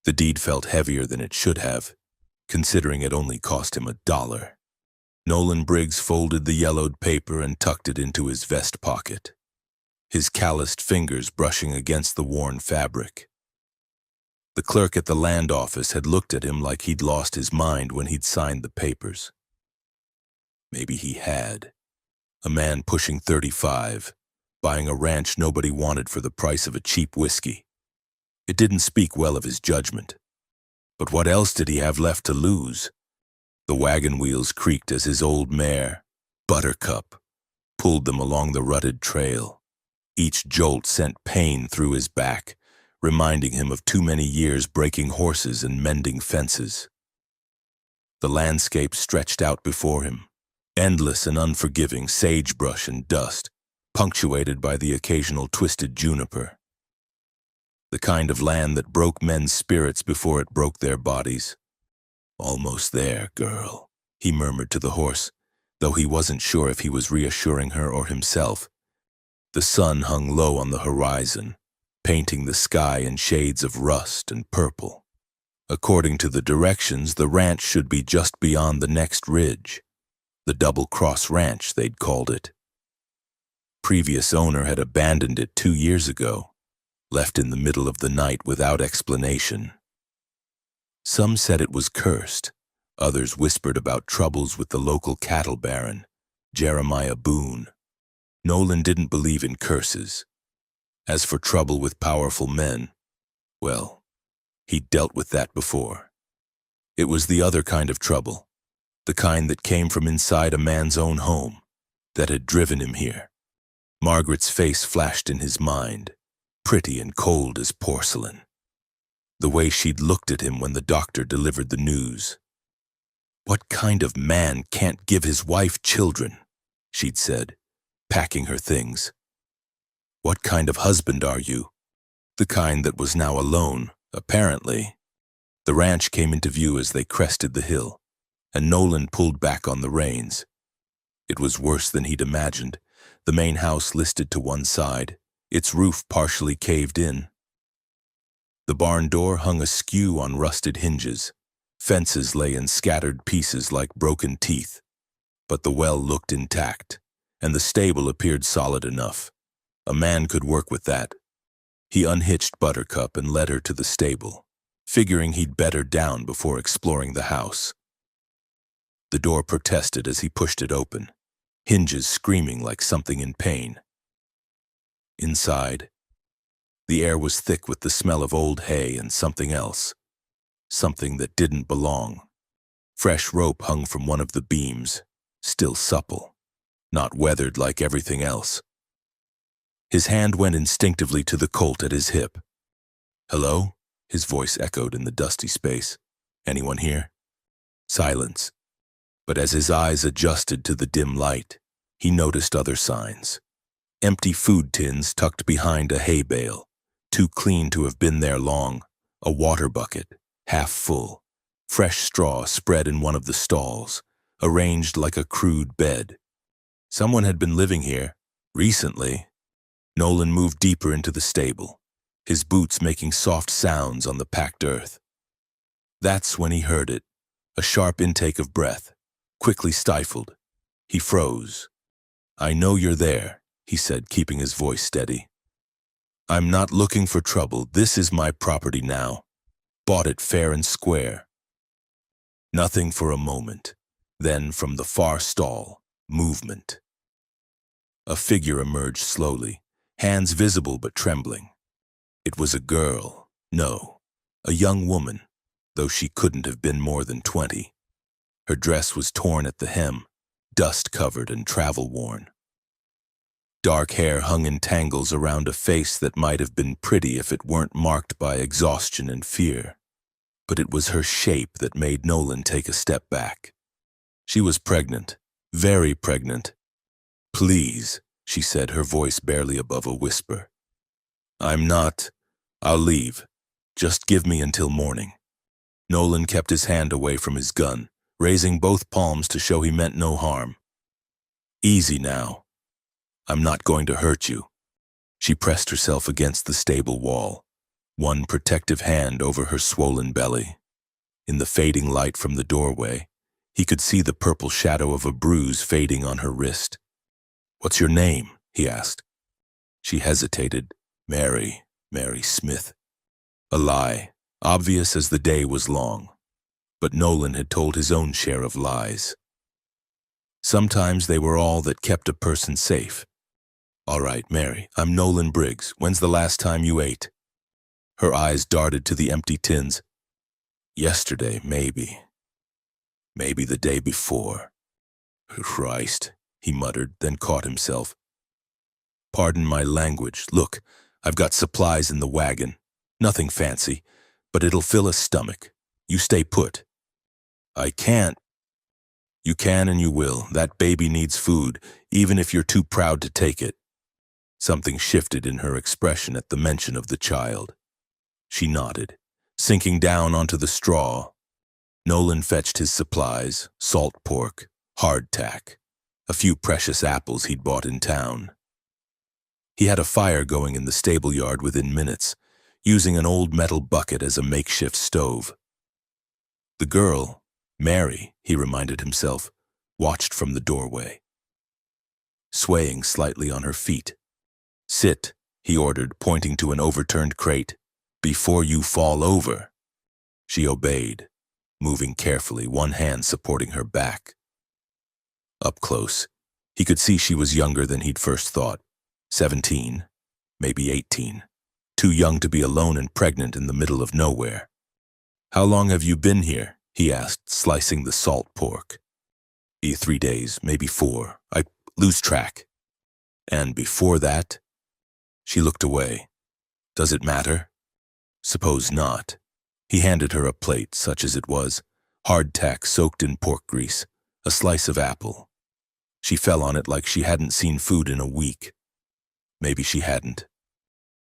The deed felt heavier than it should have, considering it only cost him $1. Nolan Briggs folded the yellowed paper and tucked it into his vest pocket, his calloused fingers brushing against the worn fabric. The clerk at the land office had looked at him like he'd lost his mind when he'd signed the papers. Maybe he had. A man pushing 35, buying a ranch nobody wanted for the price of a cheap whiskey. It didn't speak well of his judgment. But what else did he have left to lose? The wagon wheels creaked as his old mare, Buttercup, pulled them along the rutted trail. Each jolt sent pain through his back, reminding him of too many years breaking horses and mending fences. The landscape stretched out before him, endless and unforgiving sagebrush and dust, punctuated by the occasional twisted juniper. The kind of land that broke men's spirits before it broke their bodies. "Almost there, girl," he murmured to the horse, though he wasn't sure if he was reassuring her or himself. The sun hung low on the horizon, painting the sky in shades of rust and purple. According to the directions, the ranch should be just beyond the next ridge. The Double Cross Ranch, they'd called it. Previous owner had abandoned it 2 years ago, left in the middle of the night without explanation. Some said it was cursed. Others whispered about troubles with the local cattle baron, Jeremiah Boone. Nolan didn't believe in curses. As for trouble with powerful men, well, he'd dealt with that before. It was the other kind of trouble, the kind that came from inside a man's own home, that had driven him here. Margaret's face flashed in his mind, pretty and cold as porcelain. The way she'd looked at him when the doctor delivered the news. "What kind of man can't give his wife children?" she'd said, packing her things. "What kind of husband are you?" The kind that was now alone, apparently. The ranch came into view as they crested the hill, and Nolan pulled back on the reins. It was worse than he'd imagined. The main house listed to one side, its roof partially caved in. The barn door hung askew on rusted hinges. Fences lay in scattered pieces like broken teeth. But the well looked intact, and the stable appeared solid enough. A man could work with that. He unhitched Buttercup and led her to the stable, figuring he'd bed her down before exploring the house. The door protested as he pushed it open, hinges screaming like something in pain. Inside, the air was thick with the smell of old hay and something else, something that didn't belong. Fresh rope hung from one of the beams, still supple, not weathered like everything else. His hand went instinctively to the colt at his hip. "Hello?" His voice echoed in the dusty space. "Anyone here?" Silence. But as his eyes adjusted to the dim light, he noticed other signs. Empty food tins tucked behind a hay bale, too clean to have been there long, a water bucket, half full, fresh straw spread in one of the stalls, arranged like a crude bed. Someone had been living here, recently. Nolan moved deeper into the stable, his boots making soft sounds on the packed earth. That's when he heard it, a sharp intake of breath, quickly stifled. He froze. "I know you're there," he said, keeping his voice steady. "I'm not looking for trouble. This is my property now. Bought it fair and square." Nothing for a moment. Then, from the far stall, movement. A figure emerged slowly, hands visible but trembling. It was a girl. No, a young woman, though she couldn't have been more than 20. Her dress was torn at the hem, dust-covered and travel-worn. Dark hair hung in tangles around a face that might have been pretty if it weren't marked by exhaustion and fear. But it was her shape that made Nolan take a step back. She was pregnant, very pregnant. "Please," she said, her voice barely above a whisper. "I'm not. I'll leave. Just give me until morning." Nolan kept his hand away from his gun, raising both palms to show he meant no harm. "Easy now. I'm not going to hurt you." She pressed herself against the stable wall. one protective hand over her swollen belly. In the fading light from the doorway, he could see the purple shadow of a bruise fading on her wrist. "What's your name?" he asked. She hesitated. Mary Smith." A lie, obvious as the day was long. But Nolan had told his own share of lies. Sometimes they were all that kept a person safe. "All right, Mary, I'm Nolan Briggs. When's the last time you ate?" Her eyes darted to the empty tins. "Yesterday, maybe. Maybe the day before." "Christ," he muttered, then caught himself. "Pardon my language. Look, I've got supplies in the wagon. Nothing fancy, but it'll fill a stomach. You stay put." "I can't." "You can and you will. That baby needs food, even if you're too proud to take it." Something shifted in her expression at the mention of the child. She nodded, sinking down onto the straw. Nolan fetched his supplies: salt pork, hardtack, a few precious apples he'd bought in town. He had a fire going in the stable yard within minutes, using an old metal bucket as a makeshift stove. The girl, Mary, he reminded himself, watched from the doorway, swaying slightly on her feet. "Sit," he ordered, pointing to an overturned crate. "Before you fall over." She obeyed, moving carefully, one hand supporting her back. Up close, he could see she was younger than he'd first thought. 17, maybe 18. Too young to be alone and pregnant in the middle of nowhere. "How long have you been here?" he asked, slicing the salt pork. 3 days, maybe 4. I lose track." "And before that?" She looked away. "Does it matter?" "Suppose not." He handed her a plate, such as it was, hardtack soaked in pork grease, a slice of apple. She fell on it like she hadn't seen food in a week. Maybe she hadn't.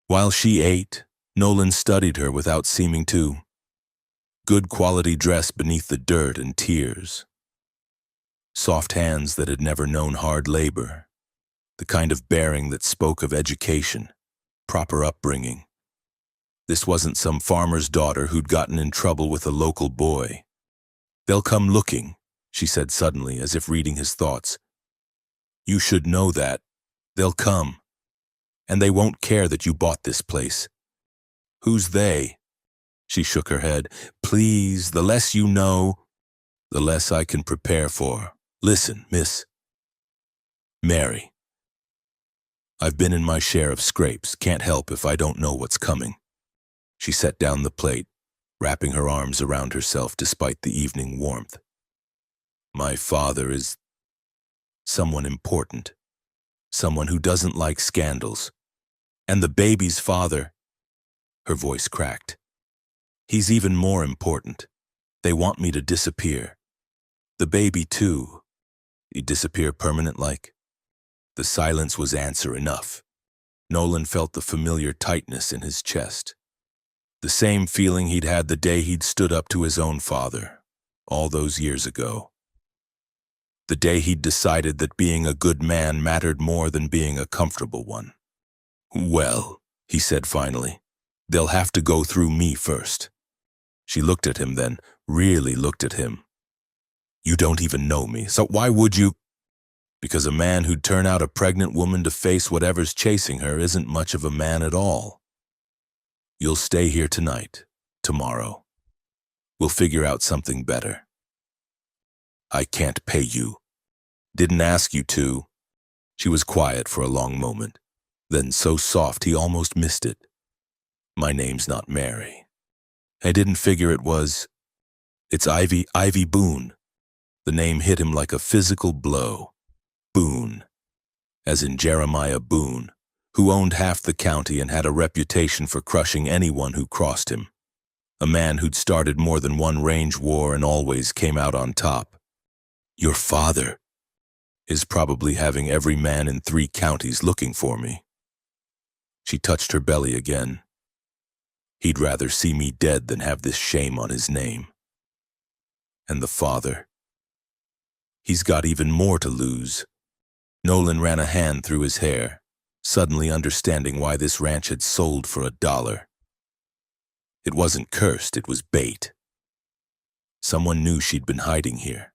While she ate, Nolan studied her without seeming to. Good quality dress beneath the dirt and tears. Soft hands that had never known hard labor. The kind of bearing that spoke of education, proper upbringing. This wasn't some farmer's daughter who'd gotten in trouble with a local boy. "They'll come looking," she said suddenly, as if reading his thoughts. "You should know that. They'll come. And they won't care that you bought this place." "Who's they?" She shook her head. "Please, the less you know, the less I can prepare for. Listen, Miss Mary. I've been in my share of scrapes. Can't help if I don't know what's coming." She set down the plate, wrapping her arms around herself despite the evening warmth. "My father is someone important. Someone who doesn't like scandals. And the baby's father," her voice cracked, "he's even more important. They want me to disappear. The baby, too. He'd disappear permanent-like." The silence was answer enough. Nolan felt the familiar tightness in his chest. The same feeling he'd had the day he'd stood up to his own father, all those years ago. The day he'd decided that being a good man mattered more than being a comfortable one. "Well," he said finally, "they'll have to go through me first." She looked at him then, really looked at him. "You don't even know me, so why would you?" "Because a man who'd turn out a pregnant woman to face whatever's chasing her isn't much of a man at all. You'll stay here tonight, tomorrow. We'll figure out something better." "I can't pay you." "Didn't ask you to." She was quiet for a long moment, then so soft he almost missed it. "My name's not Mary. I didn't figure it was. It's Ivy Boone." The name hit him like a physical blow. Boone, as in Jeremiah Boone, who owned half the county and had a reputation for crushing anyone who crossed him. A man who'd started more than one range war and always came out on top. "Your father is probably having every man in 3 counties looking for me." She touched her belly again. "He'd rather see me dead than have this shame on his name." "And the father? He's got even more to lose." Nolan ran a hand through his hair, suddenly understanding why this ranch had sold for $1. It wasn't cursed, it was bait. Someone knew she'd been hiding here.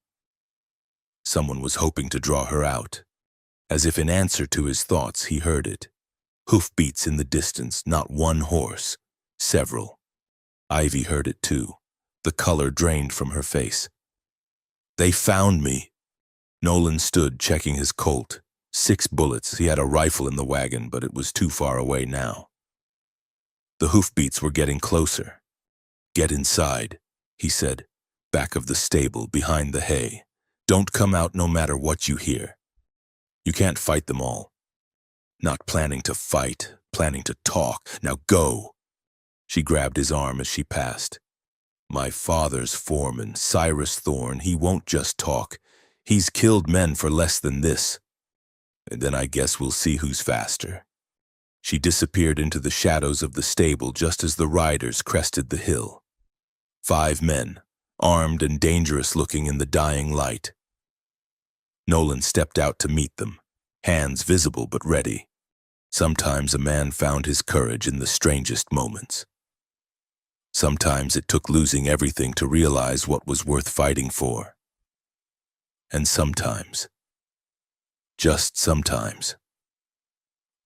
Someone was hoping to draw her out. As if in answer to his thoughts, he heard it. Hoofbeats in the distance, not one horse, several. Ivy heard it too. The color drained from her face. They found me. Nolan stood checking his Colt. 6 bullets. He had a rifle in the wagon, but it was too far away now. The hoofbeats were getting closer. Get inside, he said, back of the stable, behind the hay. Don't come out no matter what you hear. You can't fight them all. Not planning to fight, planning to talk. Now go. She grabbed his arm as she passed. My father's foreman, Cyrus Thorne, he won't just talk. He's killed men for less than this. And then I guess we'll see who's faster. She disappeared into the shadows of the stable just as the riders crested the hill. 5 men, armed and dangerous-looking in the dying light. Nolan stepped out to meet them, hands visible but ready. Sometimes a man found his courage in the strangest moments. Sometimes it took losing everything to realize what was worth fighting for. And sometimes, just sometimes,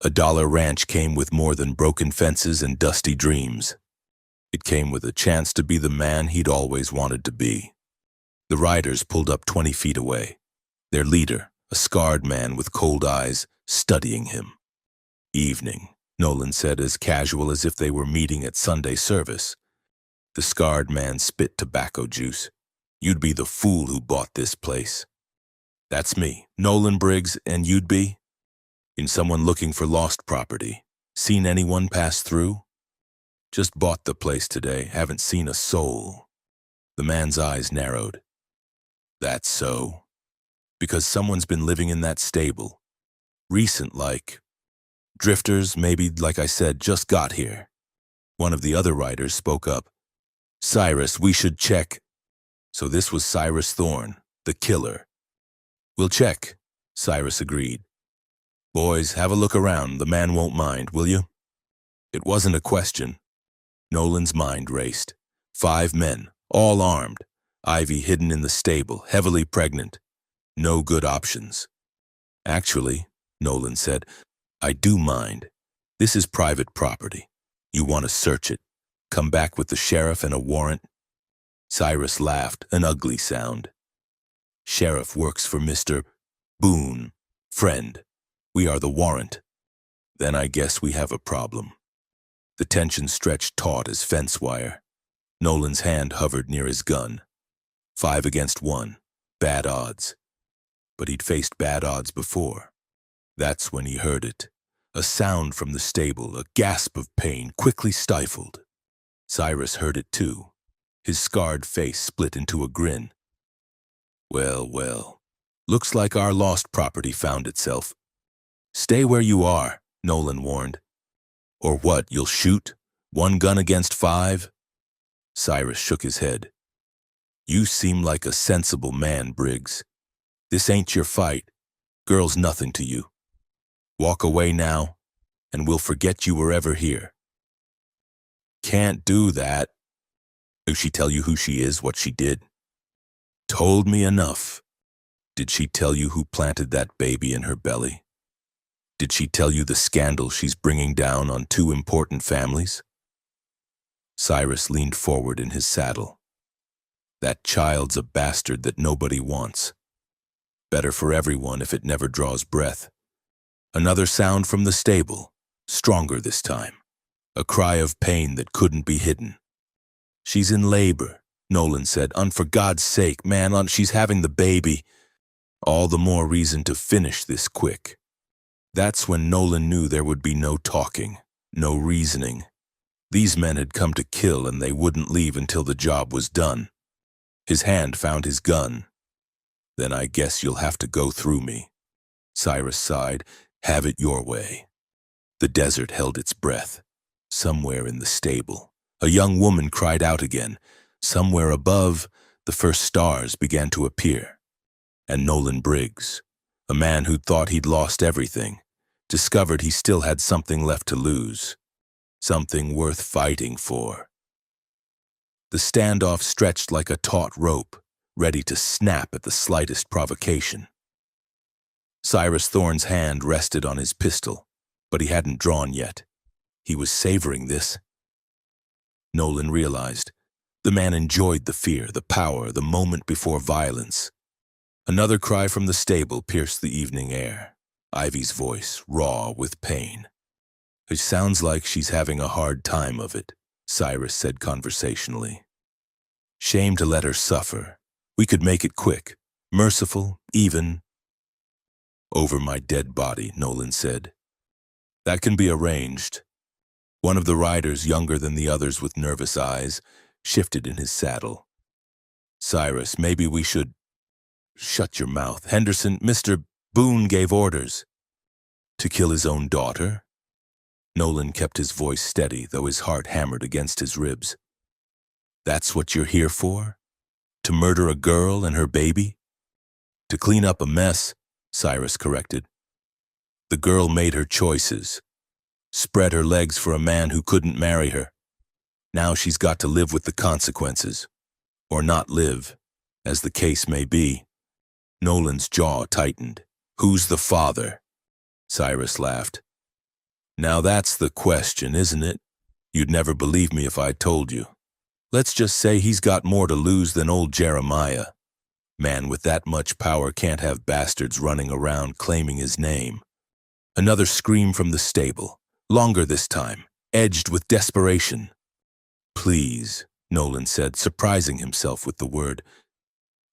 a dollar ranch came with more than broken fences and dusty dreams. It came with a chance to be the man he'd always wanted to be. The riders pulled up 20 feet away. Their leader, a scarred man with cold eyes, studying him. Evening, Nolan said, as casual as if they were meeting at Sunday service. The scarred man spit tobacco juice. You'd be the fool who bought this place. That's me, Nolan Briggs, and you'd be? In someone looking for lost property. Seen anyone pass through? Just bought the place today, haven't seen a soul. The man's eyes narrowed. That's so. Because someone's been living in that stable. Recent like. Drifters, maybe, like I said, just got here. One of the other riders spoke up. Cyrus, we should check. So this was Cyrus Thorne, the killer. We'll check, Cyrus agreed. Boys, have a look around. The man won't mind, will you? It wasn't a question. Nolan's mind raced. 5 men, all armed. Ivy hidden in the stable, heavily pregnant. No good options. Actually, Nolan said, I do mind. This is private property. You want to search it. Come back with the sheriff and a warrant. Cyrus laughed, an ugly sound. Sheriff works for Mr. Boone. Friend. We are the warrant. Then I guess we have a problem. The tension stretched taut as fence wire. Nolan's hand hovered near his gun. 5 against 1. Bad odds. But he'd faced bad odds before. That's when he heard it. A sound from the stable, a gasp of pain, quickly stifled. Cyrus heard it too. His scarred face split into a grin. Well, well. Looks like our lost property found itself. Stay where you are, Nolan warned. Or what, you'll shoot? 1 gun against 5? Cyrus shook his head. You seem like a sensible man, Briggs. This ain't your fight. Girl's nothing to you. Walk away now, and we'll forget you were ever here. Can't do that. Did she tell you who she is, what she did? Told me enough. Did she tell you who planted that baby in her belly? Did she tell you the scandal she's bringing down on 2 important families? Cyrus leaned forward in his saddle. That child's a bastard that nobody wants. Better for everyone if it never draws breath. Another sound from the stable, stronger this time. A cry of pain that couldn't be hidden. She's in labor, Nolan said. For God's sake, man, she's having the baby. All the more reason to finish this quick. That's when Nolan knew there would be no talking, no reasoning. These men had come to kill and they wouldn't leave until the job was done. His hand found his gun. Then I guess you'll have to go through me. Cyrus sighed. Have it your way. The desert held its breath. Somewhere in the stable, a young woman cried out again. Somewhere above, the first stars began to appear. And Nolan Briggs, a man who'd thought he'd lost everything, discovered he still had something left to lose. Something worth fighting for. The standoff stretched like a taut rope, ready to snap at the slightest provocation. Cyrus Thorne's hand rested on his pistol, but he hadn't drawn yet. He was savoring this. Nolan realized. The man enjoyed the fear, the power, the moment before violence. Another cry from the stable pierced the evening air. Ivy's voice, raw with pain. "It sounds like she's having a hard time of it," Cyrus said conversationally. "Shame to let her suffer. We could make it quick, merciful, even." "Over my dead body," Nolan said. "That can be arranged." One of the riders, younger than the others with nervous eyes, shifted in his saddle. "Cyrus, maybe we should—" "Shut your mouth. Henderson, Mr. Boone gave orders." "To kill his own daughter?" Nolan kept his voice steady, though his heart hammered against his ribs. "That's what you're here for? To murder a girl and her baby?" "To clean up a mess," Cyrus corrected. "The girl made her choices. Spread her legs for a man who couldn't marry her. Now she's got to live with the consequences. Or not live, as the case may be." Nolan's jaw tightened. "Who's the father?" Cyrus laughed. "Now that's the question, isn't it? You'd never believe me if I told you. Let's just say he's got more to lose than old Jeremiah. Man with that much power can't have bastards running around claiming his name." Another scream from the stable, longer this time, edged with desperation. "Please," Nolan said, surprising himself with the word.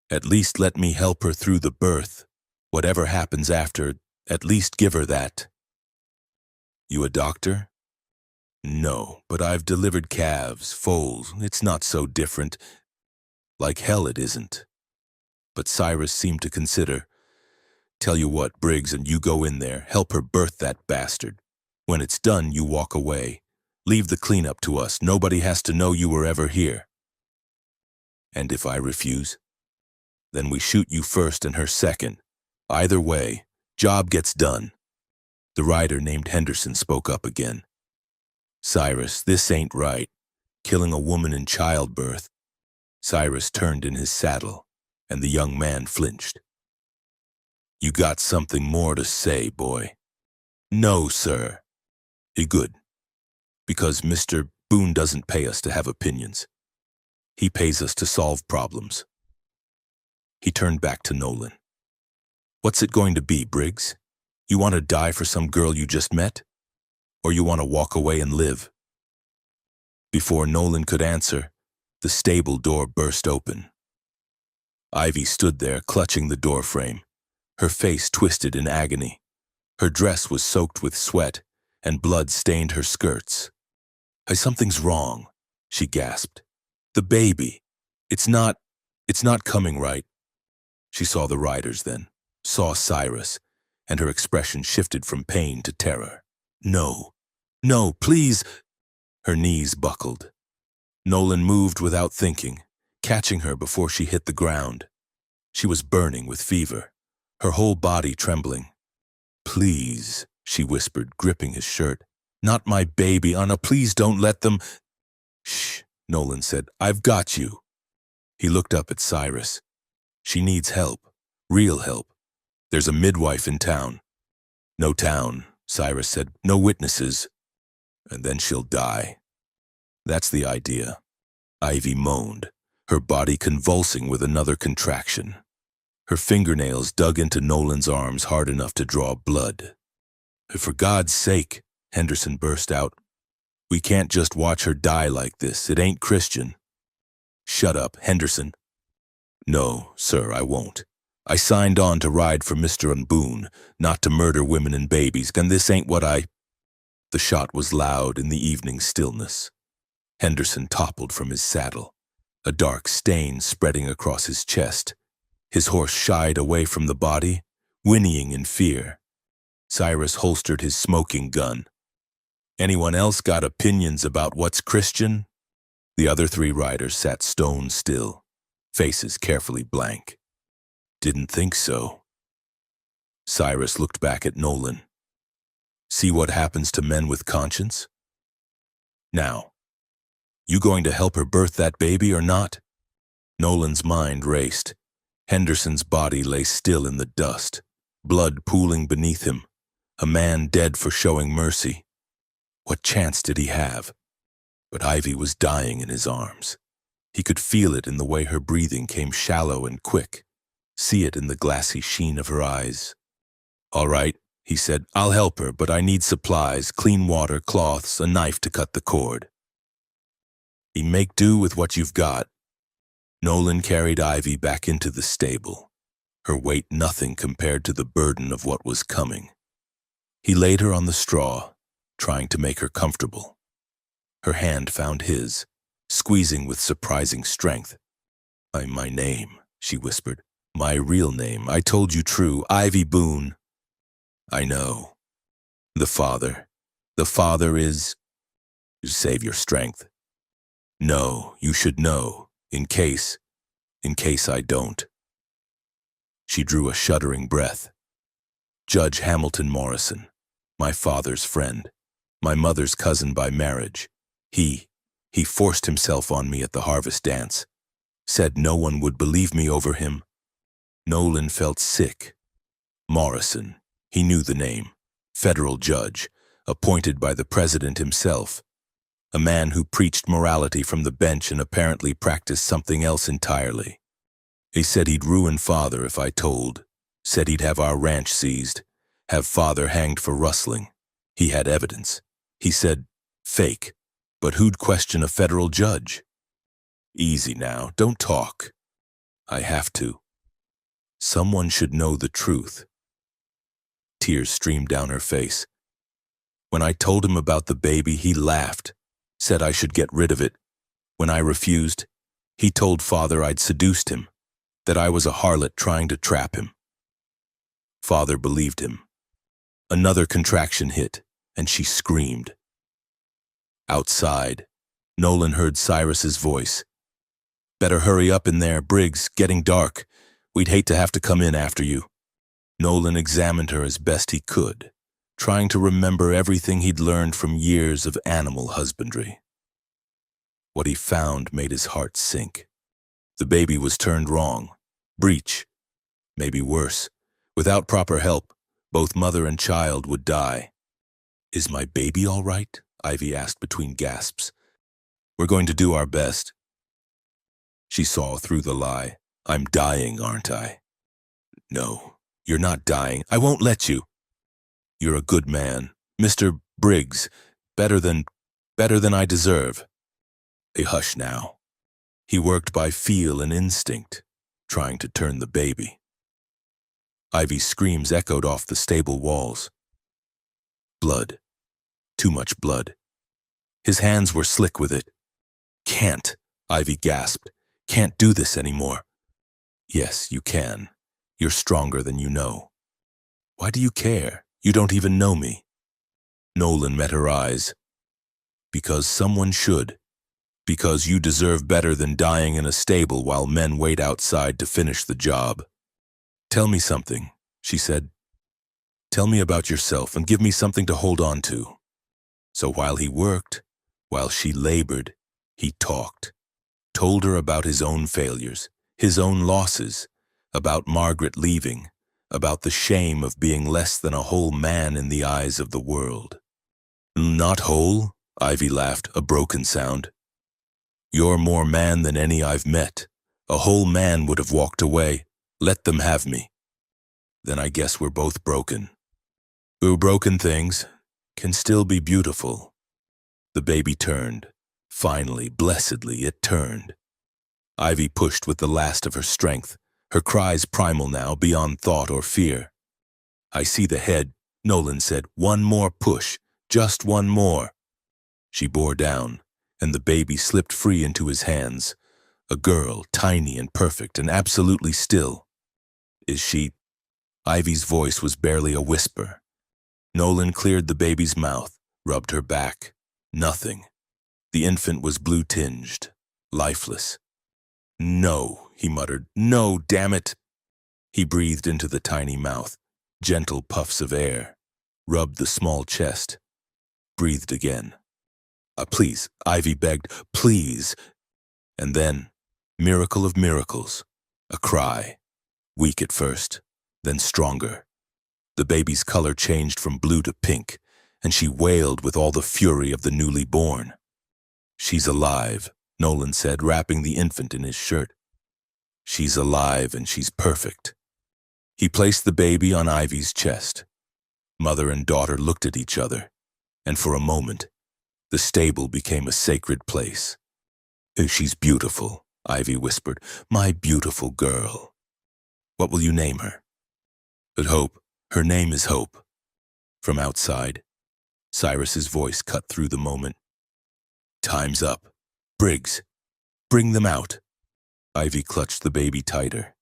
"At least let me help her through the birth. Whatever happens after, at least give her that." "You a doctor?" "No, but I've delivered calves, foals. It's not so different." "Like hell it isn't." But Cyrus seemed to consider. "Tell you what, Briggs, and you go in there, help her birth that bastard. When it's done, you walk away. Leave the cleanup to us. Nobody has to know you were ever here." "And if I refuse?" "Then we shoot you first and her second. Either way, job gets done." The rider named Henderson spoke up again. "Cyrus, this ain't right. Killing a woman in childbirth." Cyrus turned in his saddle, and the young man flinched. "You got something more to say, boy?" "No, sir." Good. Because Mr. Boone doesn't pay us to have opinions. He pays us to solve problems." He turned back to Nolan. "What's it going to be, Briggs? You want to die for some girl you just met? Or you want to walk away and live?" Before Nolan could answer, the stable door burst open. Ivy stood there, clutching the doorframe, her face twisted in agony. Her dress was soaked with sweat, and blood stained her skirts. Something's wrong," she gasped. "The baby. It's not coming right." She saw the riders then, saw Cyrus, and her expression shifted from pain to terror. "No, no, please." Her knees buckled. Nolan moved without thinking, catching her before she hit the ground. She was burning with fever, her whole body trembling. "Please," she whispered, gripping his shirt. "Not my baby, Anna. Please don't let them—" "Shh," Nolan said. "I've got you." He looked up at Cyrus. "She needs help. Real help. There's a midwife in town." "No town," Cyrus said. "No witnesses. And then she'll die." "That's the idea." Ivy moaned, her body convulsing with another contraction. Her fingernails dug into Nolan's arms hard enough to draw blood. "For God's sake," Henderson burst out. "We can't just watch her die like this. It ain't Christian." "Shut up, Henderson." "No, sir, I won't. I signed on to ride for Mr. Boone, not to murder women and babies, and this ain't what I—" The shot was loud in the evening stillness. Henderson toppled from his saddle, a dark stain spreading across his chest. His horse shied away from the body, whinnying in fear. Cyrus holstered his smoking gun. "Anyone else got opinions about what's Christian?" The other three riders sat stone still, faces carefully blank. "Didn't think so." Cyrus looked back at Nolan. "See what happens to men with conscience? Now, You going to help her birth that baby or not? Nolan's mind raced. Henderson's body lay still in the dust, blood pooling beneath him, a man dead for showing mercy. What chance did he have? But Ivy was dying in his arms. He could feel it in the way her breathing came shallow and quick, see it in the glassy sheen of her eyes. "All right," he said, "I'll help her, but I need supplies, clean water, cloths, a knife to cut the cord." "You make do with what you've got." Nolan carried Ivy back into the stable, her weight nothing compared to the burden of what was coming. He laid her on the straw, trying to make her comfortable. Her hand found his, squeezing with surprising strength. My name," she whispered. "My real name. I told you true. Ivy Boone." "I know. The father is... Save your strength." "No, you should know, in case I don't." She drew a shuddering breath. "Judge Hamilton Morrison, my father's friend, my mother's cousin by marriage. He forced himself on me at the harvest dance, said no one would believe me over him." Nolan felt sick. Morrison, he knew the name, federal judge, appointed by the president himself, a man who preached morality from the bench and apparently practiced something else entirely. He said he'd ruin father if I told, said he'd have our ranch seized, have father hanged for rustling. He had evidence. He said, fake, but who'd question a federal judge? "Easy now, don't talk." "I have to. Someone should know the truth." Tears streamed down her face. "When I told him about the baby, he laughed, said I should get rid of it. When I refused, he told father I'd seduced him, that I was a harlot trying to trap him. Father believed him." Another contraction hit, and she screamed. Outside, Nolan heard Cyrus's voice. "Better hurry up in there, Briggs, getting dark. We'd hate to have to come in after you." Nolan examined her as best he could, trying to remember everything he'd learned from years of animal husbandry. What he found made his heart sink. The baby was turned wrong. Breech. Maybe worse. Without proper help, both mother and child would die. "Is my baby all right?" Ivy asked between gasps. "We're going to do our best." She saw through the lie. "I'm dying, aren't I?" "No, you're not dying. I won't let you." "You're a good man, Mr. Briggs, better than I deserve." A hush now. He worked by feel and instinct, trying to turn the baby. Ivy's screams echoed off the stable walls. Blood. Too much blood. His hands were slick with it. "Can't," Ivy gasped. "Can't do this anymore." "Yes, you can. You're stronger than you know." "Why do you care? You don't even know me." Nolan met her eyes. "Because someone should. Because you deserve better than dying in a stable while men wait outside to finish the job." "Tell me something," she said. "Tell me about yourself and give me something to hold on to." So while he worked, while she labored, he talked. Told her about his own failures, his own losses, about Margaret leaving, about the shame of being less than a whole man in the eyes of the world. "Not whole?" Ivy laughed, a broken sound. "You're more man than any I've met. A whole man would have walked away. Let them have me." "Then I guess we're both broken." Broken things can still be beautiful." The baby turned. Finally, blessedly, it turned. Ivy pushed with the last of her strength, her cries primal now, beyond thought or fear. "I see the head," Nolan said. "One more push, just one more." She bore down, and the baby slipped free into his hands. A girl, tiny and perfect and absolutely still. "Is she—" Ivy's voice was barely a whisper. Nolan cleared the baby's mouth, rubbed her back. Nothing. The infant was blue-tinged, lifeless. "No," he muttered. "No, damn it." He breathed into the tiny mouth, gentle puffs of air, rubbed the small chest, breathed again. Please, Ivy begged, please. And then, miracle of miracles, a cry, weak at first, then stronger. The baby's color changed from blue to pink, and she wailed with all the fury of the newly born. She's alive, Nolan said, wrapping the infant in his shirt. She's alive and she's perfect. He placed the baby on Ivy's chest. Mother and daughter looked at each other, and for a moment, the stable became a sacred place. She's beautiful, Ivy whispered. My beautiful girl. What will you name her? But Hope. Her name is Hope. From outside, Cyrus's voice cut through the moment. Time's up. Briggs, bring them out. Ivy clutched the baby tighter.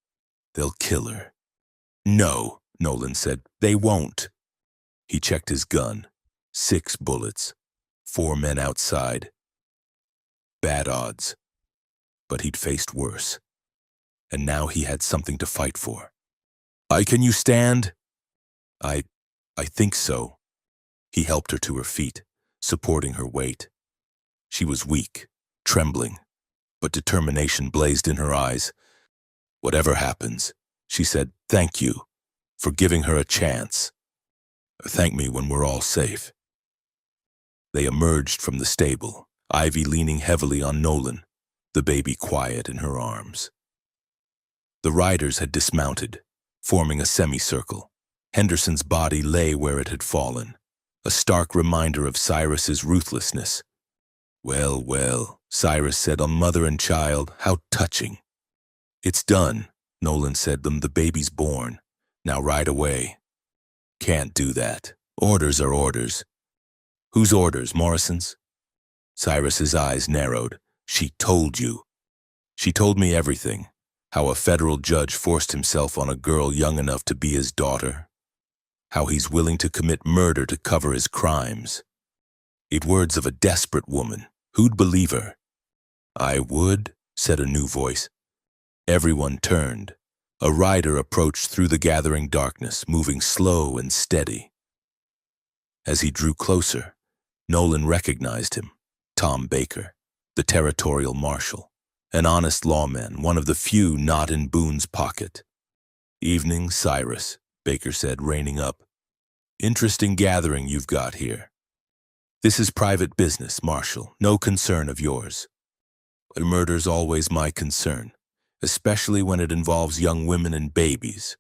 They'll kill her. No, Nolan said. They won't. He checked his gun. 6 bullets. 4 men outside. Bad odds. But he'd faced worse. And now he had something to fight for. Can you stand? I think so. He helped her to her feet, supporting her weight. She was weak, trembling, but determination blazed in her eyes. Whatever happens, she said, thank you for giving her a chance. Thank me when we're all safe. They emerged from the stable, Ivy leaning heavily on Nolan, the baby quiet in her arms. The riders had dismounted, forming a semicircle. Henderson's body lay where it had fallen, a stark reminder of Cyrus's ruthlessness. Well, well, Cyrus said, a mother and child, how touching. It's done, Nolan said. The baby's born. Now ride away. Can't do that. Orders are orders. Whose orders, Morrison's? Cyrus's eyes narrowed. She told you. She told me everything. How a federal judge forced himself on a girl young enough to be his daughter. How he's willing to commit murder to cover his crimes. It words of a desperate woman. Who'd believe her? I would, said a new voice. Everyone turned. A rider approached through the gathering darkness, moving slow and steady. As he drew closer, Nolan recognized him. Tom Baker, the territorial marshal, an honest lawman, one of the few not in Boone's pocket. Evening, Cyrus, Baker said, reining up. Interesting gathering you've got here. This is private business, Marshal, no concern of yours. Murder's always my concern, especially when it involves young women and babies.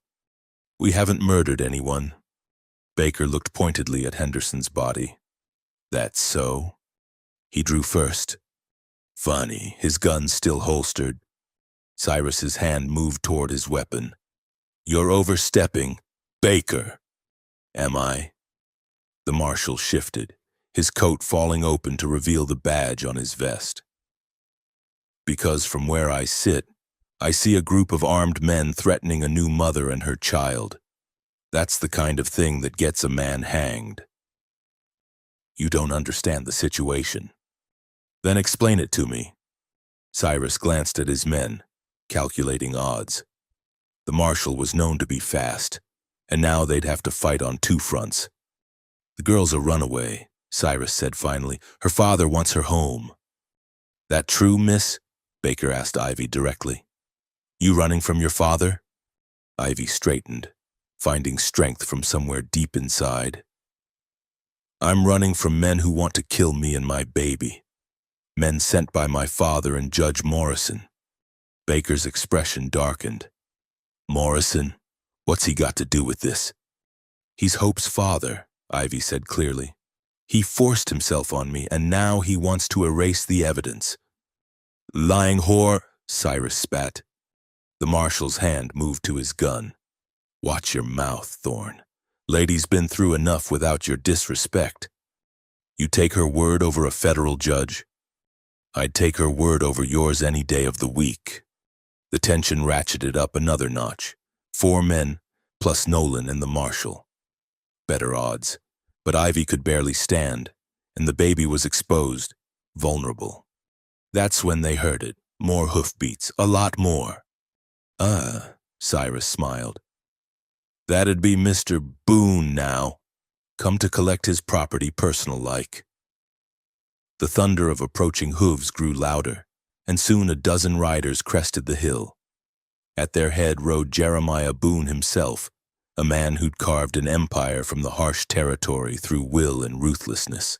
We haven't murdered anyone. Baker looked pointedly at Henderson's body. That's so? He drew first. Funny, his gun still holstered. Cyrus's hand moved toward his weapon. You're overstepping, Baker. Am I? The marshal shifted, his coat falling open to reveal the badge on his vest. Because from where I sit, I see a group of armed men threatening a new mother and her child. That's the kind of thing that gets a man hanged. You don't understand the situation. Then explain it to me. Cyrus glanced at his men, calculating odds. The marshal was known to be fast, and now they'd have to fight on 2 fronts. The girl's a runaway, Cyrus said finally. Her father wants her home. That true, miss? Baker asked Ivy directly. You running from your father? Ivy straightened, finding strength from somewhere deep inside. I'm running from men who want to kill me and my baby. Men sent by my father and Judge Morrison. Baker's expression darkened. Morrison? What's he got to do with this? He's Hope's father, Ivy said clearly. He forced himself on me, and now he wants to erase the evidence. Lying whore, Cyrus spat. The marshal's hand moved to his gun. Watch your mouth, Thorne. Lady's been through enough without your disrespect. You take her word over a federal judge? I'd take her word over yours any day of the week. The tension ratcheted up another notch. 4 men, plus Nolan and the marshal. Better odds, but Ivy could barely stand, and the baby was exposed, vulnerable. That's when they heard it. More hoofbeats, a lot more. Cyrus smiled. That'd be Mr. Boone now. Come to collect his property personal-like. The thunder of approaching hooves grew louder, and soon a dozen riders crested the hill. At their head rode Jeremiah Boone himself, a man who'd carved an empire from the harsh territory through will and ruthlessness.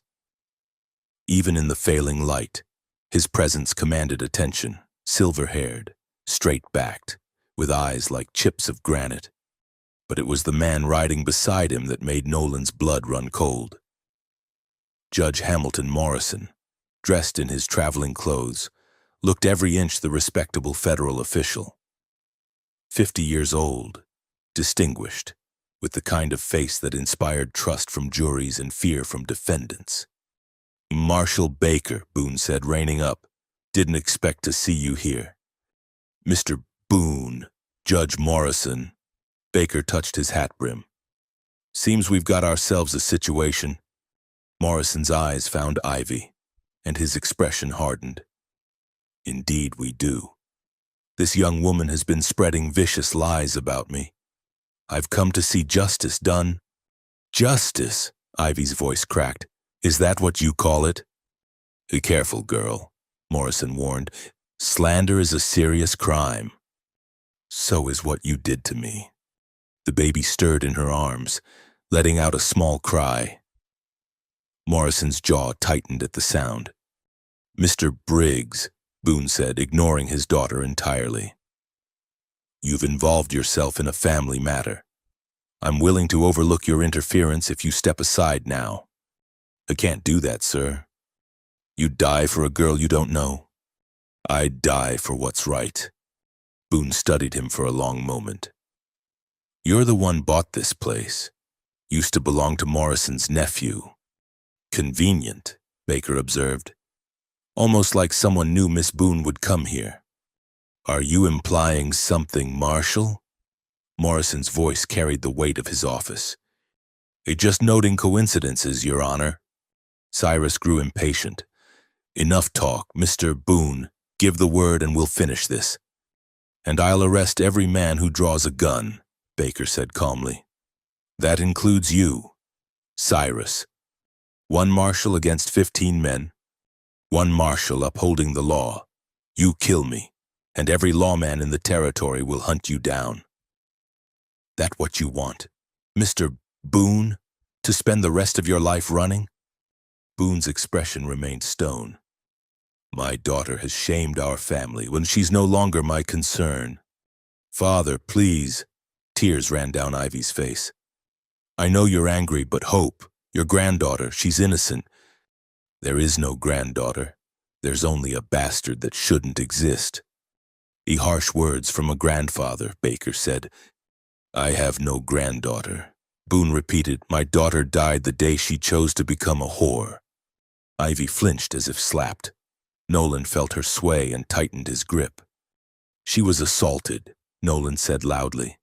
Even in the failing light, his presence commanded attention, silver-haired, straight-backed, with eyes like chips of granite. But it was the man riding beside him that made Nolan's blood run cold. Judge Hamilton Morrison, dressed in his traveling clothes, looked every inch the respectable federal official. 50 years old, distinguished, with the kind of face that inspired trust from juries and fear from defendants. "Marshal Baker," Boone said, reining up. "Didn't expect to see you here." "Mr. Boone, Judge Morrison." Baker touched his hat brim. "Seems we've got ourselves a situation." Morrison's eyes found Ivy, and his expression hardened. "Indeed we do. This young woman has been spreading vicious lies about me. I've come to see justice done." "Justice?" Ivy's voice cracked. "Is that what you call it?" "Be careful, girl," Morrison warned. "Slander is a serious crime. So is what you did to me." The baby stirred in her arms, letting out a small cry. Morrison's jaw tightened at the sound. "Mr. Briggs," Boone said, ignoring his daughter entirely. "You've involved yourself in a family matter. I'm willing to overlook your interference if you step aside now." "I can't do that, sir." "You'd die for a girl you don't know?" "I'd die for what's right." Boone studied him for a long moment. "You're the one bought this place. Used to belong to Morrison's nephew." "Convenient," Baker observed. "Almost like someone knew Miss Boone would come here." "Are you implying something, Marshal?" Morrison's voice carried the weight of his office. "Just noting coincidences, Your Honor." Cyrus grew impatient. "Enough talk, Mr. Boone. Give the word and we'll finish this." "And I'll arrest every man who draws a gun," Baker said calmly. "That includes you, Cyrus. 1 marshal against 15 men. 1 marshal upholding the law. You kill me, and every lawman in the territory will hunt you down." "That what you want, Mr. Boone? To spend the rest of your life running?" Boone's expression remained stone. "My daughter has shamed our family when she's no longer my concern." "Father, please." Tears ran down Ivy's face. "I know you're angry, but hope. Your granddaughter, she's innocent." "There is no granddaughter. There's only a bastard that shouldn't exist." "The harsh words from a grandfather," Baker said. "I have no granddaughter." Boone repeated, "My daughter died the day she chose to become a whore." Ivy flinched as if slapped. Nolan felt her sway and tightened his grip. "She was assaulted," Nolan said loudly.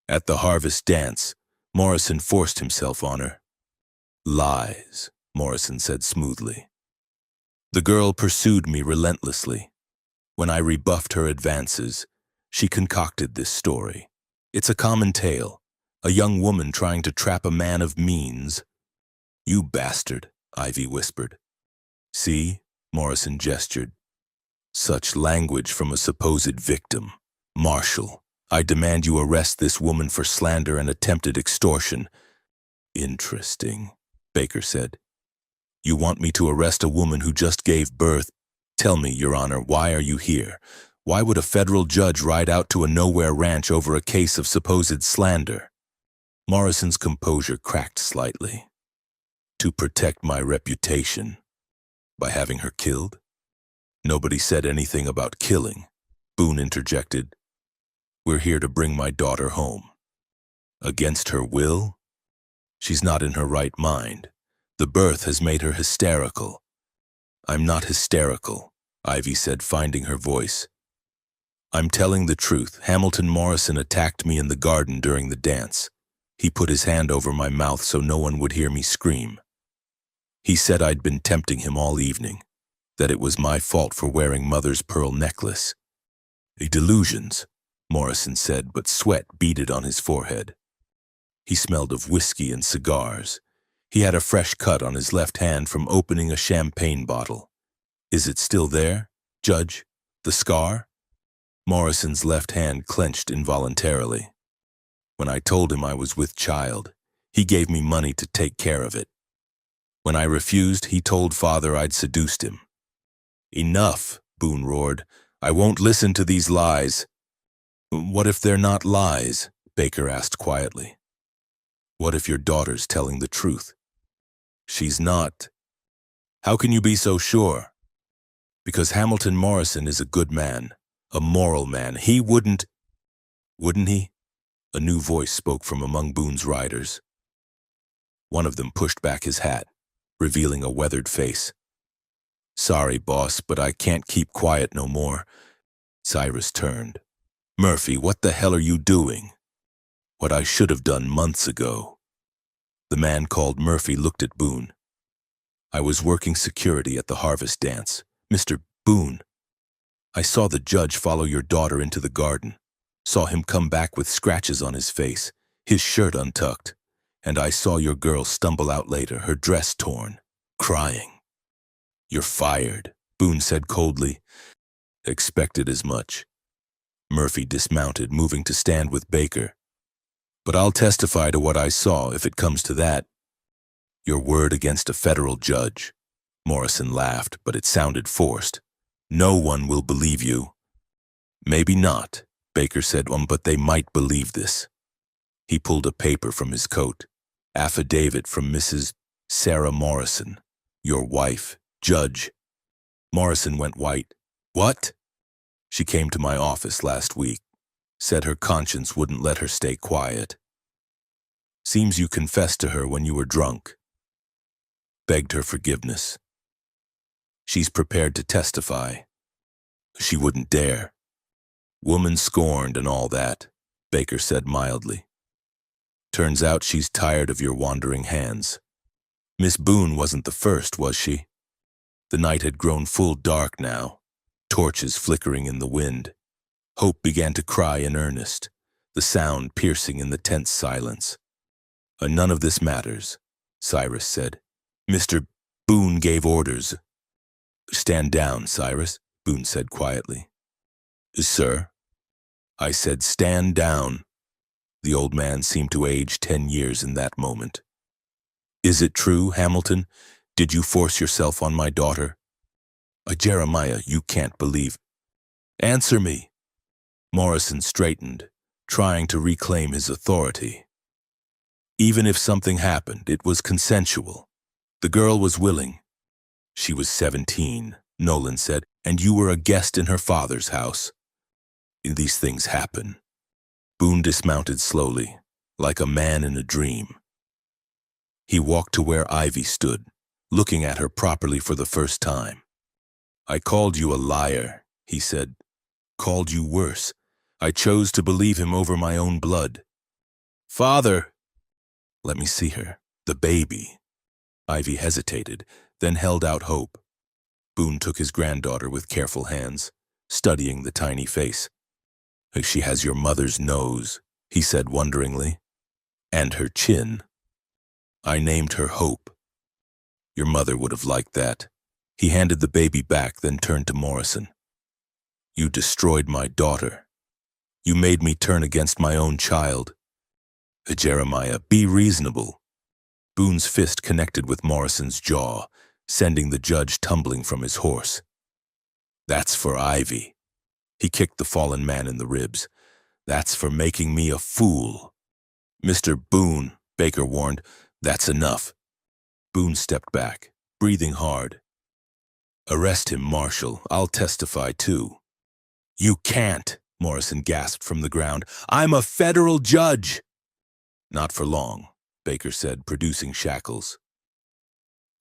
"At the harvest dance, Morrison forced himself on her." "Lies," Morrison said smoothly. "The girl pursued me relentlessly. When I rebuffed her advances, she concocted this story. It's a common tale, a young woman trying to trap a man of means." "You bastard," Ivy whispered. "See?" Morrison gestured. "Such language from a supposed victim. Marshal, I demand you arrest this woman for slander and attempted extortion." "Interesting," Baker said. "You want me to arrest a woman who just gave birth? Tell me, Your Honor, why are you here? Why would a federal judge ride out to a nowhere ranch over a case of supposed slander?" Morrison's composure cracked slightly. "To protect my reputation." "By having her killed?" "Nobody said anything about killing," Boone interjected. "We're here to bring my daughter home." "Against her will?" "She's not in her right mind. The birth has made her hysterical." "I'm not hysterical," Ivy said, finding her voice. "I'm telling the truth. Hamilton Morrison attacked me in the garden during the dance. He put his hand over my mouth so no one would hear me scream. He said I'd been tempting him all evening, that it was my fault for wearing Mother's pearl necklace." "Delusions," Morrison said, but sweat beaded on his forehead. He smelled of whiskey and cigars. He had a fresh cut on his left hand from opening a champagne bottle. Is it still there, Judge? The scar? Morrison's left hand clenched involuntarily. When I told him I was with child, he gave me money to take care of it. When I refused, he told father I'd seduced him. Enough, Boone roared. I won't listen to these lies. What if they're not lies? Baker asked quietly. What if your daughter's telling the truth? She's not. How can you be so sure? Because Hamilton Morrison is a good man, a moral man. He wouldn't he? A new voice spoke from among Boone's riders. One of them pushed back his hat, revealing a weathered face. Sorry, boss, but I can't keep quiet no more. Cyrus turned. Murphy, what the hell are you doing? What I should have done months ago. The man called Murphy looked at Boone. I was working security at the harvest dance. Mr. Boone, I saw the judge follow your daughter into the garden, saw him come back with scratches on his face, his shirt untucked, and I saw your girl stumble out later, her dress torn, crying. You're fired, Boone said coldly. Expected as much. Murphy dismounted, moving to stand with Baker. But I'll testify to what I saw if it comes to that. Your word against a federal judge. Morrison laughed, but it sounded forced. No one will believe you. Maybe not, Baker said, but they might believe this. He pulled a paper from his coat. Affidavit from Mrs. Sarah Morrison, your wife, Judge. Morrison went white. What? She came to my office last week. Said her conscience wouldn't let her stay quiet. Seems you confessed to her when you were drunk. Begged her forgiveness. She's prepared to testify. She wouldn't dare. Woman scorned and all that, Baker said mildly. Turns out she's tired of your wandering hands. Miss Boone wasn't the first, was she? The night had grown full dark now, torches flickering in the wind. Hope began to cry in earnest, the sound piercing in the tense silence. None of this matters, Cyrus said. Mr. Boone gave orders. Stand down, Cyrus, Boone said quietly. Sir? I said stand down. The old man seemed to age 10 years in that moment. Is it true, Hamilton? Did you force yourself on my daughter? Jeremiah, you can't believe. Answer me. Morrison straightened, trying to reclaim his authority. Even if something happened, it was consensual. The girl was willing. She was 17, Nolan said, and you were a guest in her father's house. These things happen. Boone dismounted slowly, like a man in a dream. He walked to where Ivy stood, looking at her properly for the first time. I called you a liar, he said. Called you worse. I chose to believe him over my own blood. Father! Let me see her. The baby. Ivy hesitated, then held out hope. Boone took his granddaughter with careful hands, studying the tiny face. She has your mother's nose, he said wonderingly, and her chin. I named her Hope. Your mother would have liked that. He handed the baby back, then turned to Morrison. You destroyed my daughter. You made me turn against my own child. Jeremiah, be reasonable. Boone's fist connected with Morrison's jaw, sending the judge tumbling from his horse. That's for Ivy. He kicked the fallen man in the ribs. That's for making me a fool. Mr. Boone, Baker warned, that's enough. Boone stepped back, breathing hard. Arrest him, Marshal. I'll testify too. You can't, Morrison gasped from the ground. I'm a federal judge. Not for long, Baker said, producing shackles.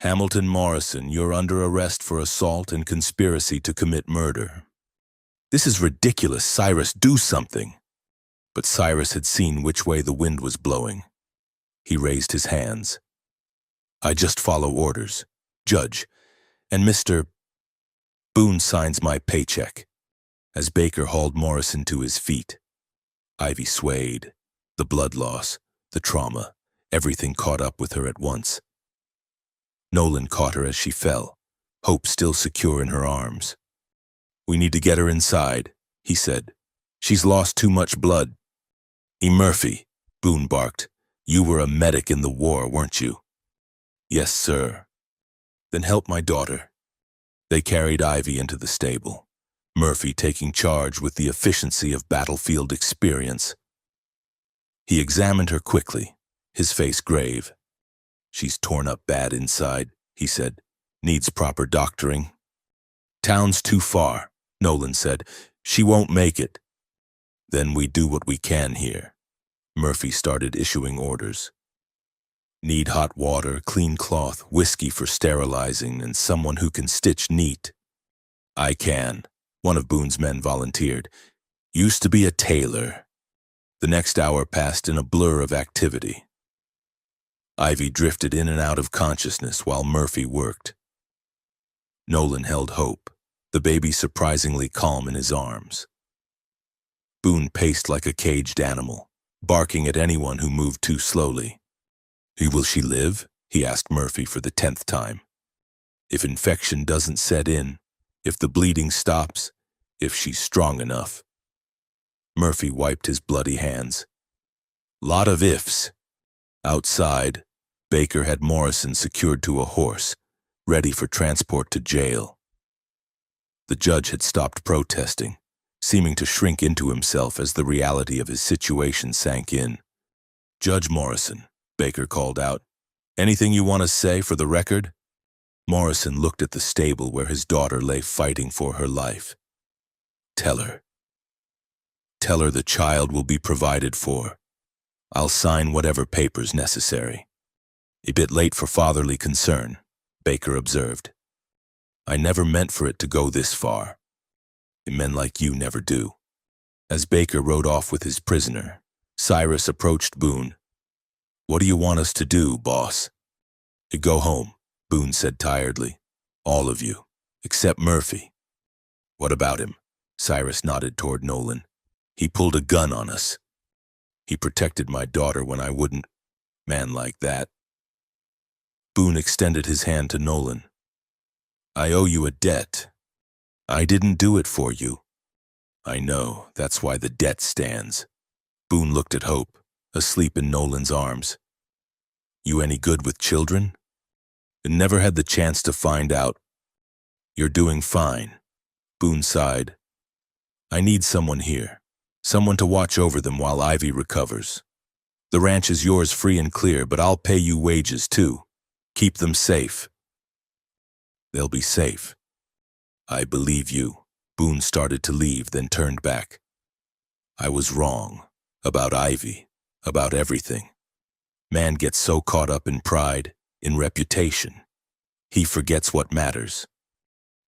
Hamilton Morrison, you're under arrest for assault and conspiracy to commit murder. This is ridiculous, Cyrus, do something. But Cyrus had seen which way the wind was blowing. He raised his hands. I just follow orders, Judge, and Mr. Boone signs my paycheck. As Baker hauled Morrison to his feet, Ivy swayed. The blood loss, the trauma, everything caught up with her at once. Nolan caught her as she fell, Hope still secure in her arms. "We need to get her inside," he said. "She's lost too much blood." Murphy," Boone barked. "You were a medic in the war, weren't you?" "Yes, sir." "Then help my daughter." They carried Ivy into the stable, Murphy taking charge with the efficiency of battlefield experience. He examined her quickly, his face grave. "She's torn up bad inside," he said. "Needs proper doctoring." "Town's too far," Nolan said. "She won't make it." "Then we do what we can here." Murphy started issuing orders. "Need hot water, clean cloth, whiskey for sterilizing, and someone who can stitch neat." "I can," one of Boone's men volunteered. "Used to be a tailor." The next hour passed in a blur of activity. Ivy drifted in and out of consciousness while Murphy worked. Nolan held Hope, the baby surprisingly calm in his arms. Boone paced like a caged animal, barking at anyone who moved too slowly. "Will she live?" he asked Murphy for the 10th time. "If infection doesn't set in, if the bleeding stops, if she's strong enough." Murphy wiped his bloody hands. "Lot of ifs." Outside, Baker had Morrison secured to a horse, ready for transport to jail. The judge had stopped protesting, seeming to shrink into himself as the reality of his situation sank in. "Judge Morrison," Baker called out. "Anything you want to say for the record?" Morrison looked at the stable where his daughter lay fighting for her life. Tell her the child will be provided for. I'll sign whatever papers necessary." "A bit late for fatherly concern," Baker observed. "I never meant for it to go this far. Men like you never do." As Baker rode off with his prisoner, Cyrus approached Boone. "What do you want us to do, boss?" "Go home," Boone said tiredly. "All of you, except Murphy." "What about him?" Cyrus nodded toward Nolan. "He pulled a gun on us. He protected my daughter when I wouldn't. Man like that." Boone extended his hand to Nolan. "I owe you a debt. I didn't do it for you." "I know, that's why the debt stands." Boone looked at Hope, asleep in Nolan's arms. "You any good with children?" "Never had the chance to find out." "You're doing fine." Boone sighed. "I need someone here, someone to watch over them while Ivy recovers. The ranch is yours free and clear, but I'll pay you wages too. Keep them safe." "They'll be safe." "I believe you." Boone started to leave, then turned back. "I was wrong. About Ivy. About everything. Man gets so caught up in pride, in reputation. He forgets what matters.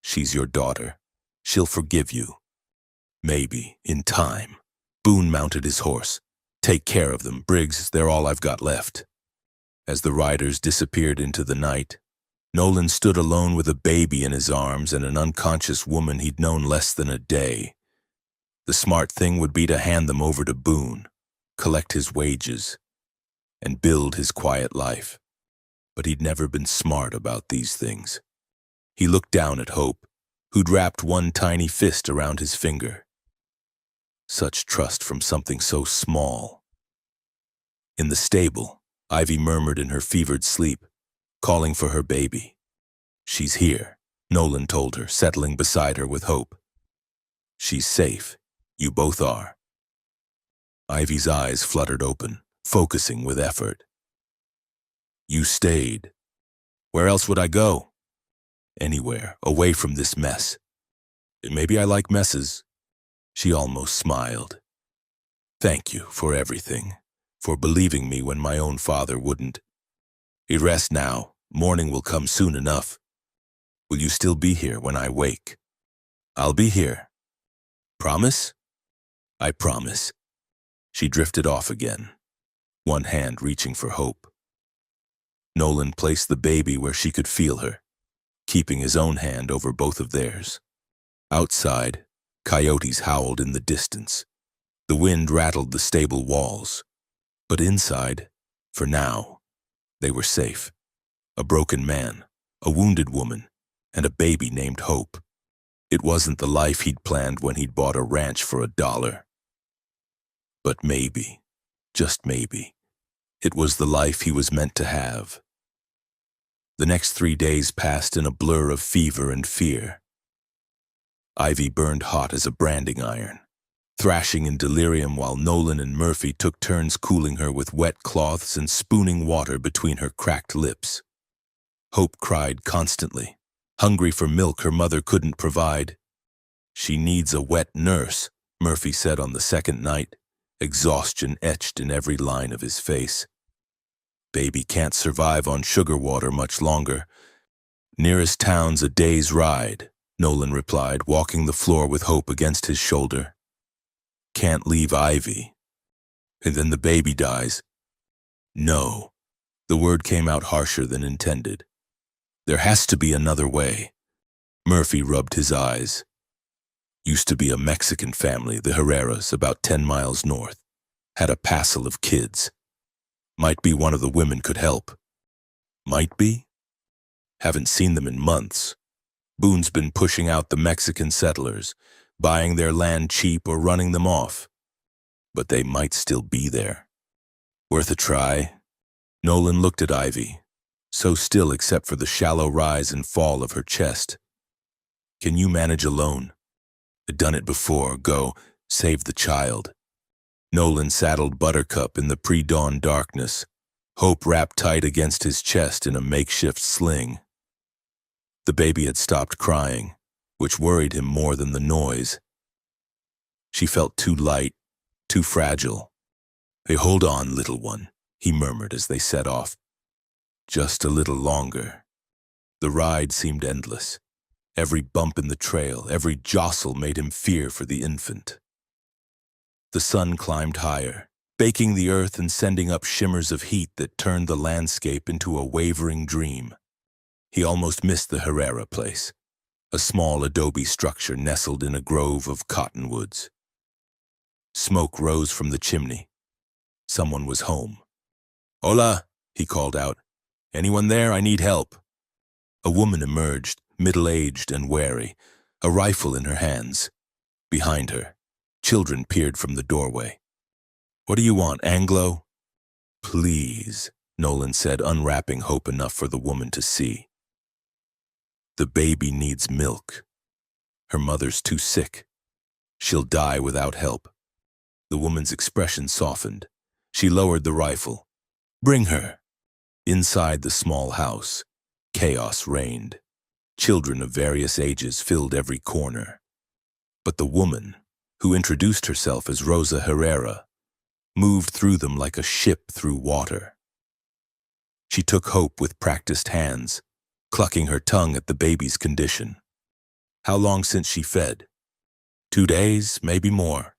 She's your daughter. She'll forgive you. Maybe, in time." Boone mounted his horse. "Take care of them, Briggs. They're all I've got left." As the riders disappeared into the night, Nolan stood alone with a baby in his arms and an unconscious woman he'd known less than a day. The smart thing would be to hand them over to Boone, collect his wages, and build his quiet life. But he'd never been smart about these things. He looked down at Hope, who'd wrapped one tiny fist around his finger. Such trust from something so small. In the stable, Ivy murmured in her fevered sleep, calling for her baby. "She's here," Nolan told her, settling beside her with Hope. "She's safe. You both are." Ivy's eyes fluttered open, focusing with effort. "You stayed. Where else would I go?" "Anywhere, away from this mess." "Maybe I like messes." She almost smiled. "Thank you for everything, for believing me when my own father wouldn't. Rest now. Morning will come soon enough. Will you still be here when I wake?" "I'll be here." "Promise?" "I promise." She drifted off again, one hand reaching for Hope. Nolan placed the baby where she could feel her, keeping his own hand over both of theirs. Outside, coyotes howled in the distance. The wind rattled the stable walls. But inside, for now, they were safe. A broken man, a wounded woman, and a baby named Hope. It wasn't the life he'd planned when he'd bought a ranch for $1. But maybe, just maybe, it was the life he was meant to have. The next 3 days passed in a blur of fever and fear. Ivy burned hot as a branding iron, thrashing in delirium while Nolan and Murphy took turns cooling her with wet cloths and spooning water between her cracked lips. Hope cried constantly, hungry for milk her mother couldn't provide. "She needs a wet nurse," Murphy said on the second night, exhaustion etched in every line of his face. "Baby can't survive on sugar water much longer. Nearest town's a day's ride," Nolan replied, walking the floor with Hope against his shoulder. "Can't leave Ivy. And then the baby dies." "No." The word came out harsher than intended. "There has to be another way." Murphy rubbed his eyes. "Used to be a Mexican family, the Herreras, about 10 miles north. Had a passel of kids. Might be one of the women could help." "Might be?" "Haven't seen them in months. Boone's been pushing out the Mexican settlers, buying their land cheap or running them off. But they might still be there. Worth a try." Nolan looked at Ivy, so still except for the shallow rise and fall of her chest. "Can you manage alone?" "I'd done it before. Go, save the child." Nolan saddled Buttercup in the pre-dawn darkness, Hope wrapped tight against his chest in a makeshift sling. The baby had stopped crying, which worried him more than the noise. She felt too light, too fragile. "Hey, hold on, little one," he murmured as they set off. Just a little longer. The ride seemed endless. Every bump in the trail, every jostle made him fear for the infant. The sun climbed higher, baking the earth and sending up shimmers of heat that turned the landscape into a wavering dream. He almost missed the Herrera place, a small adobe structure nestled in a grove of cottonwoods. Smoke rose from the chimney. Someone was home. "Hola," he called out. "Anyone there? I need help." A woman emerged, middle-aged and wary, a rifle in her hands. Behind her, children peered from the doorway. "What do you want, Anglo?" "Please," Nolan said, unwrapping Hope enough for the woman to see. "The baby needs milk. Her mother's too sick. She'll die without help." The woman's expression softened. She lowered the rifle. "Bring her." Inside the small house, chaos reigned. Children of various ages filled every corner. But the woman, who introduced herself as Rosa Herrera, moved through them like a ship through water. She took Hope with practiced hands, clucking her tongue at the baby's condition. How long since she fed? 2 days, maybe more.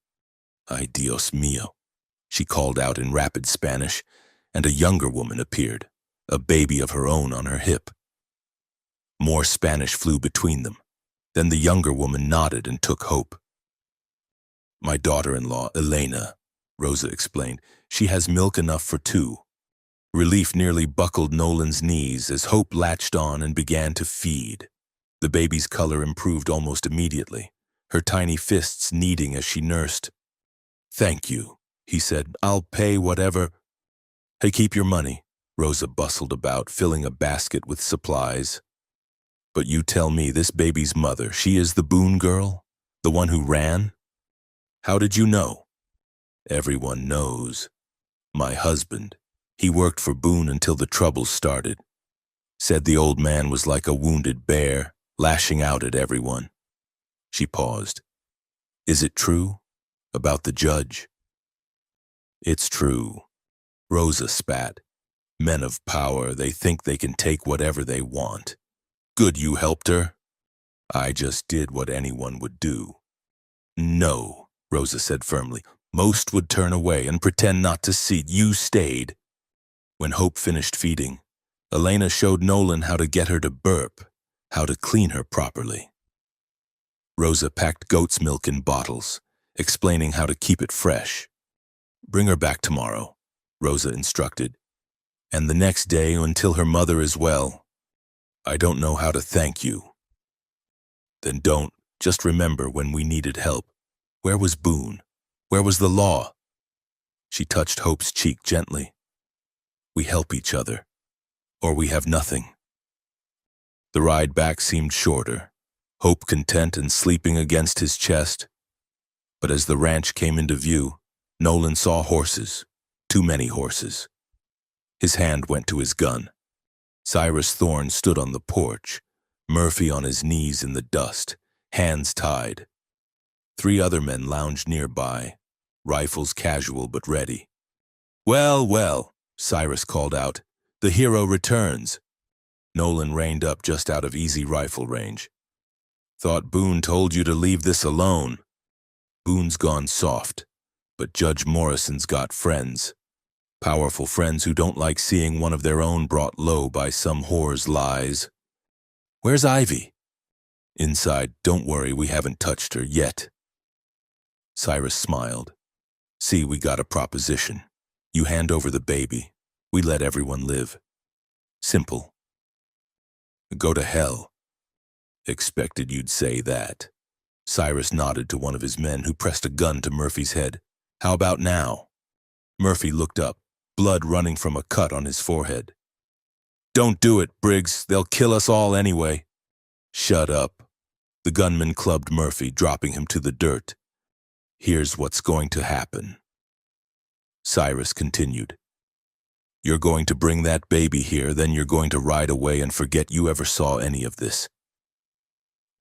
"Ay, Dios mío," she called out in rapid Spanish, and a younger woman appeared, a baby of her own on her hip. More Spanish flew between them. Then the younger woman nodded and took Hope. "My daughter-in-law, Elena," Rosa explained. "She has milk enough for 2. Relief nearly buckled Nolan's knees as Hope latched on and began to feed. The baby's color improved almost immediately, her tiny fists kneading as she nursed. "Thank you," he said. "I'll pay whatever." "Hey, keep your money," Rosa bustled about, filling a basket with supplies. "But you tell me, this baby's mother, she is the Boone girl? The one who ran?" "How did you know?" "Everyone knows. My husband, he worked for Boone until the troubles started. Said the old man was like a wounded bear, lashing out at everyone." She paused. "Is it true? About the judge?" "It's true." Rosa spat. "Men of power, they think they can take whatever they want. Good you helped her." "I just did what anyone would do." "No," Rosa said firmly. "Most would turn away and pretend not to see. You stayed." When Hope finished feeding, Elena showed Nolan how to get her to burp, how to clean her properly. Rosa packed goat's milk in bottles, explaining how to keep it fresh. "Bring her back tomorrow," Rosa instructed. "And the next day until her mother is well." I don't know how to thank you. Then don't. Just remember when we needed help. Where was Boone? Where was the law? She touched Hope's cheek gently. We help each other, or we have nothing. The ride back seemed shorter, Hope content and sleeping against his chest. But as the ranch came into view, Nolan saw horses, too many horses. His hand went to his gun. Cyrus Thorne stood on the porch, Murphy on his knees in the dust, hands tied. 3 other men lounged nearby, rifles casual but ready. Well, well, Cyrus called out, the hero returns. Nolan reined up just out of easy rifle range. Thought Boone told you to leave this alone. Boone's gone soft, but Judge Morrison's got friends. Powerful friends who don't like seeing one of their own brought low by some whore's lies. Where's Ivy? Inside, don't worry, we haven't touched her yet. Cyrus smiled. See, we got a proposition. You hand over the baby. We let everyone live. Simple. Go to hell. Expected you'd say that. Cyrus nodded to one of his men who pressed a gun to Murphy's head. How about now? Murphy looked up, blood running from a cut on his forehead. Don't do it, Briggs. They'll kill us all anyway. Shut up. The gunman clubbed Murphy, dropping him to the dirt. Here's what's going to happen. Cyrus continued. You're going to bring that baby here, then you're going to ride away and forget you ever saw any of this.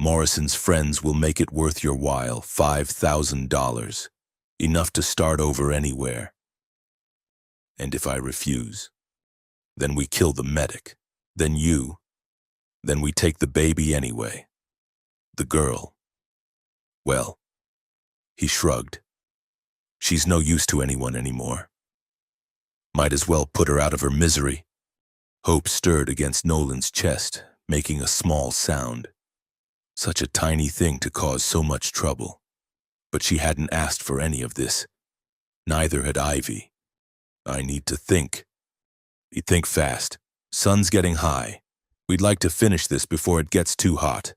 Morrison's friends will make it worth your while, $5,000. Enough to start over anywhere. And if I refuse, then we kill the medic, then you, then we take the baby anyway. The girl. Well, he shrugged. She's no use to anyone anymore. Might as well put her out of her misery. Hope stirred against Nolan's chest, making a small sound. Such a tiny thing to cause so much trouble. But she hadn't asked for any of this. Neither had Ivy. I need to think. Think fast. Sun's getting high. We'd like to finish this before it gets too hot.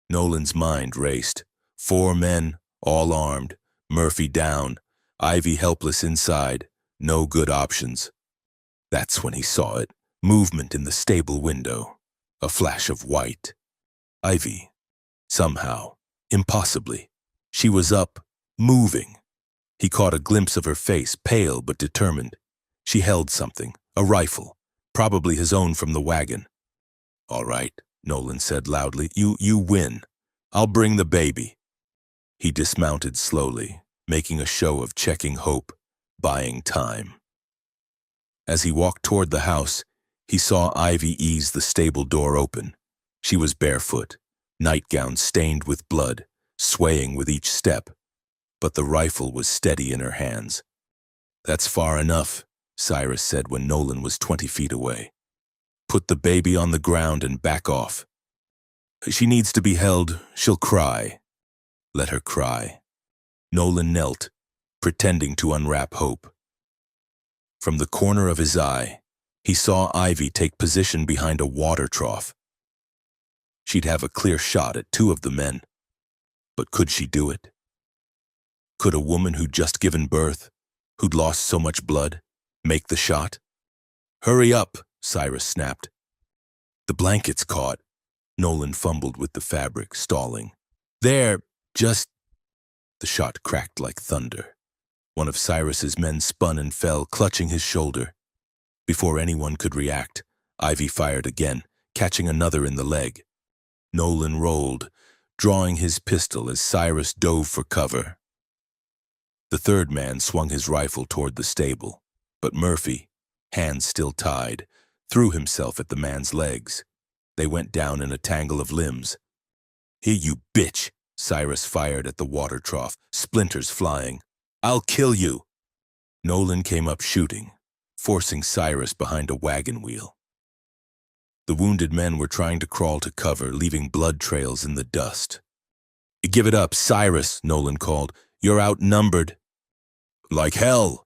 Nolan's mind raced. 4 men, all armed. Murphy down. Ivy helpless inside. No good options. That's when he saw it. Movement in the stable window. A flash of white. Ivy. Somehow. Impossibly. She was up, moving. He caught a glimpse of her face, pale but determined. She held something, a rifle, probably his own from the wagon. All right, Nolan said loudly. You win. I'll bring the baby. He dismounted slowly, making a show of checking Hope, buying time. As he walked toward the house, he saw Ivy ease the stable door open. She was barefoot, nightgown stained with blood, swaying with each step, but the rifle was steady in her hands. That's far enough, Cyrus said when Nolan was 20 feet away. Put the baby on the ground and back off. She needs to be held. She'll cry. Let her cry. Nolan knelt, pretending to unwrap Hope. From the corner of his eye, he saw Ivy take position behind a water trough. She'd have a clear shot at 2 of the men. But could she do it? Could a woman who'd just given birth, who'd lost so much blood, make the shot? Hurry up, Cyrus snapped. The blanket's caught. Nolan fumbled with the fabric, stalling. There, just... The shot cracked like thunder. One of Cyrus's men spun and fell, clutching his shoulder. Before anyone could react, Ivy fired again, catching another in the leg. Nolan rolled, drawing his pistol as Cyrus dove for cover. The 3rd man swung his rifle toward the stable, but Murphy, hands still tied, threw himself at the man's legs. They went down in a tangle of limbs. Here, you bitch! Cyrus fired at the water trough, splinters flying. I'll kill you! Nolan came up shooting, forcing Cyrus behind a wagon wheel. The wounded men were trying to crawl to cover, leaving blood trails in the dust. Give it up, Cyrus, Nolan called. You're outnumbered. Like hell!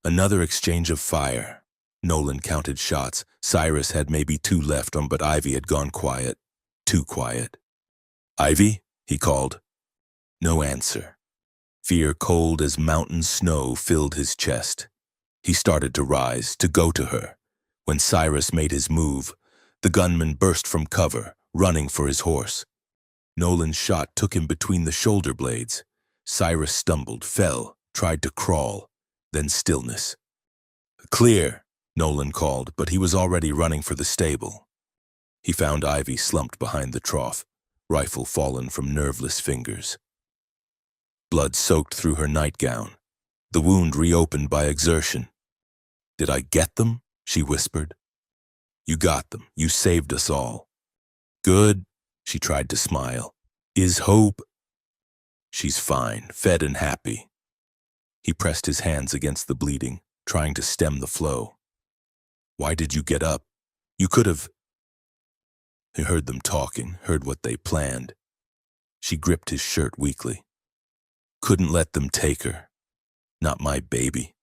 Another exchange of fire. Nolan counted shots. Cyrus had maybe 2 left on, but Ivy had gone quiet. Too quiet. "Ivy?" he called. No answer. Fear cold as mountain snow filled his chest. He started to rise, to go to her. When Cyrus made his move, the gunman burst from cover, running for his horse. Nolan's shot took him between the shoulder blades. Cyrus stumbled, fell, tried to crawl, then stillness. "Clear," Nolan called, but he was already running for the stable. He found Ivy slumped behind the trough, rifle fallen from nerveless fingers. Blood soaked through her nightgown, the wound reopened by exertion. "Did I get them?" she whispered. "You got them. You saved us all." "Good," she tried to smile. "Is Hope?" "She's fine, fed and happy." He pressed his hands against the bleeding, trying to stem the flow. "Why did you get up? You could have—" He heard them talking, heard what they planned. She gripped his shirt weakly. "Couldn't let them take her. Not my baby."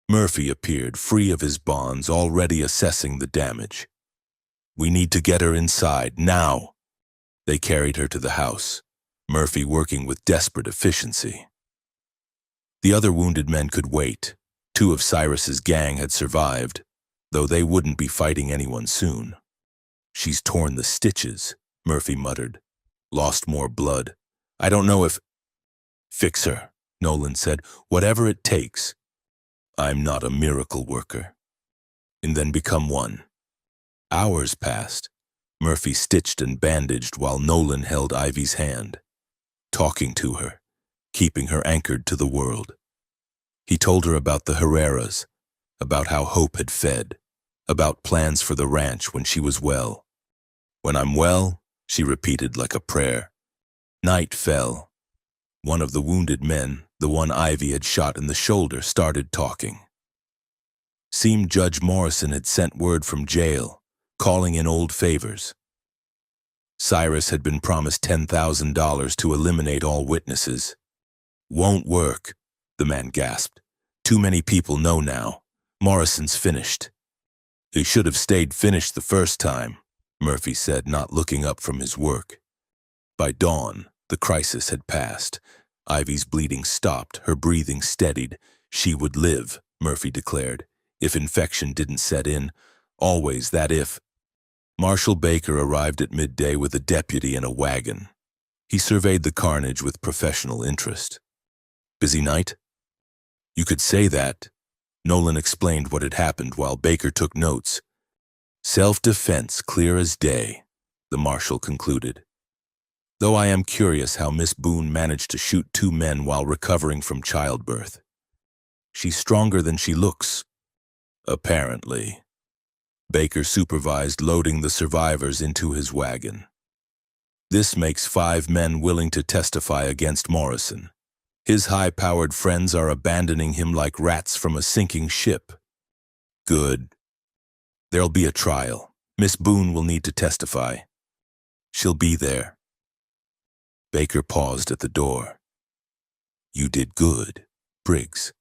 Murphy appeared, free of his bonds, already assessing the damage. "We need to get her inside, now." They carried her to the house, Murphy working with desperate efficiency. The other wounded men could wait. 2 of Cyrus's gang had survived, though they wouldn't be fighting anyone soon. "She's torn the stitches," Murphy muttered. "Lost more blood. I don't know if—" "Fix her," Nolan said. "Whatever it takes. I'm not a miracle worker." "And then become one." Hours passed. Murphy stitched and bandaged while Nolan held Ivy's hand, talking to her, keeping her anchored to the world. He told her about the Herreras, about how Hope had fed, about plans for the ranch when she was well. "When I'm well," she repeated like a prayer. Night fell. One of the wounded men, the one Ivy had shot in the shoulder, started talking. Seemed Judge Morrison had sent word from jail, calling in old favors. Cyrus had been promised $10,000 to eliminate all witnesses. "Won't work," the man gasped. "Too many people know now. Morrison's finished." "He should have stayed finished the first time," Murphy said, not looking up from his work. By dawn, the crisis had passed. Ivy's bleeding stopped, her breathing steadied. She would live, Murphy declared, if infection didn't set in. Always that if. Marshal Baker arrived at midday with a deputy and a wagon. He surveyed the carnage with professional interest. "Busy night?" "You could say that." Nolan explained what had happened while Baker took notes. "Self-defense, clear as day," the marshal concluded. "Though I am curious how Miss Boone managed to shoot 2 men while recovering from childbirth. She's stronger than she looks." "Apparently." Baker supervised loading the survivors into his wagon. "This makes 5 men willing to testify against Morrison. His high-powered friends are abandoning him like rats from a sinking ship." "Good. There'll be a trial. Miss Boone will need to testify. She'll be there." Baker paused at the door. "You did good, Briggs.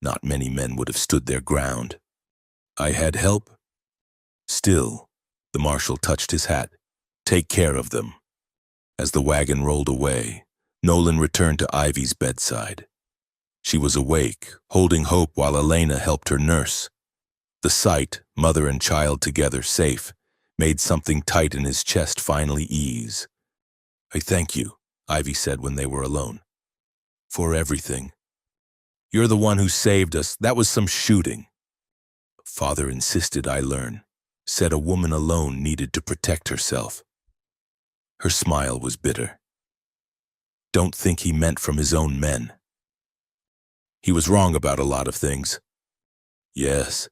Not many men would have stood their ground." "I had help." "Still," the marshal touched his hat, "take care of them." As the wagon rolled away, Nolan returned to Ivy's bedside. She was awake, holding Hope while Elena helped her nurse. The sight, mother and child together safe, made something tight in his chest finally ease. "I thank you," Ivy said when they were alone. "For everything. You're the one who saved us. That was some shooting." "Father insisted I learn. Said a woman alone needed to protect herself." Her smile was bitter. "Don't think he meant from his own men." "He was wrong about a lot of things." "Yes."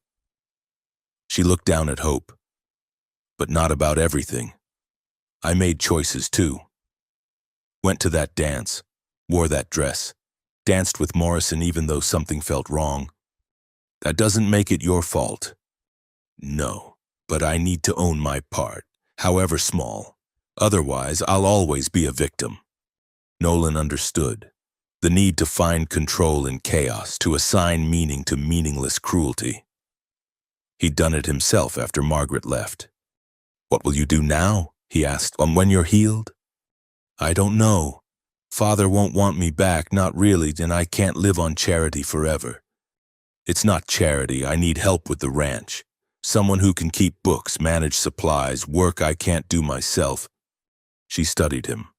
She looked down at Hope. "But not about everything. I made choices too. Went to that dance, wore that dress, danced with Morrison even though something felt wrong. That doesn't make it your fault." "No, but I need to own my part, however small. Otherwise, I'll always be a victim." Nolan understood. The need to find control in chaos, to assign meaning to meaningless cruelty. He'd done it himself after Margaret left. "What will you do now?" he asked. "When you're healed?" "I don't know. Father won't want me back, not really, and I can't live on charity forever." "It's not charity. I need help with the ranch. Someone who can keep books, manage supplies, work I can't do myself." She studied him.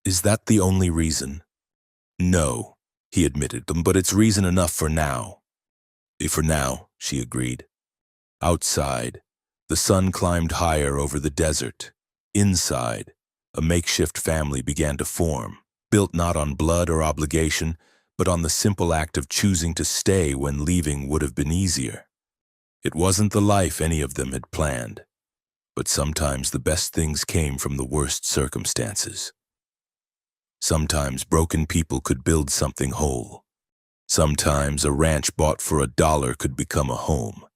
"Is that the only reason?" "No," he admitted, "but it's reason enough for now." "For now," she agreed. Outside, the sun climbed higher over the desert. Inside, a makeshift family began to form, built not on blood or obligation, but on the simple act of choosing to stay when leaving would have been easier. It wasn't the life any of them had planned, but sometimes the best things came from the worst circumstances. Sometimes broken people could build something whole. Sometimes a ranch bought for $1 could become a home.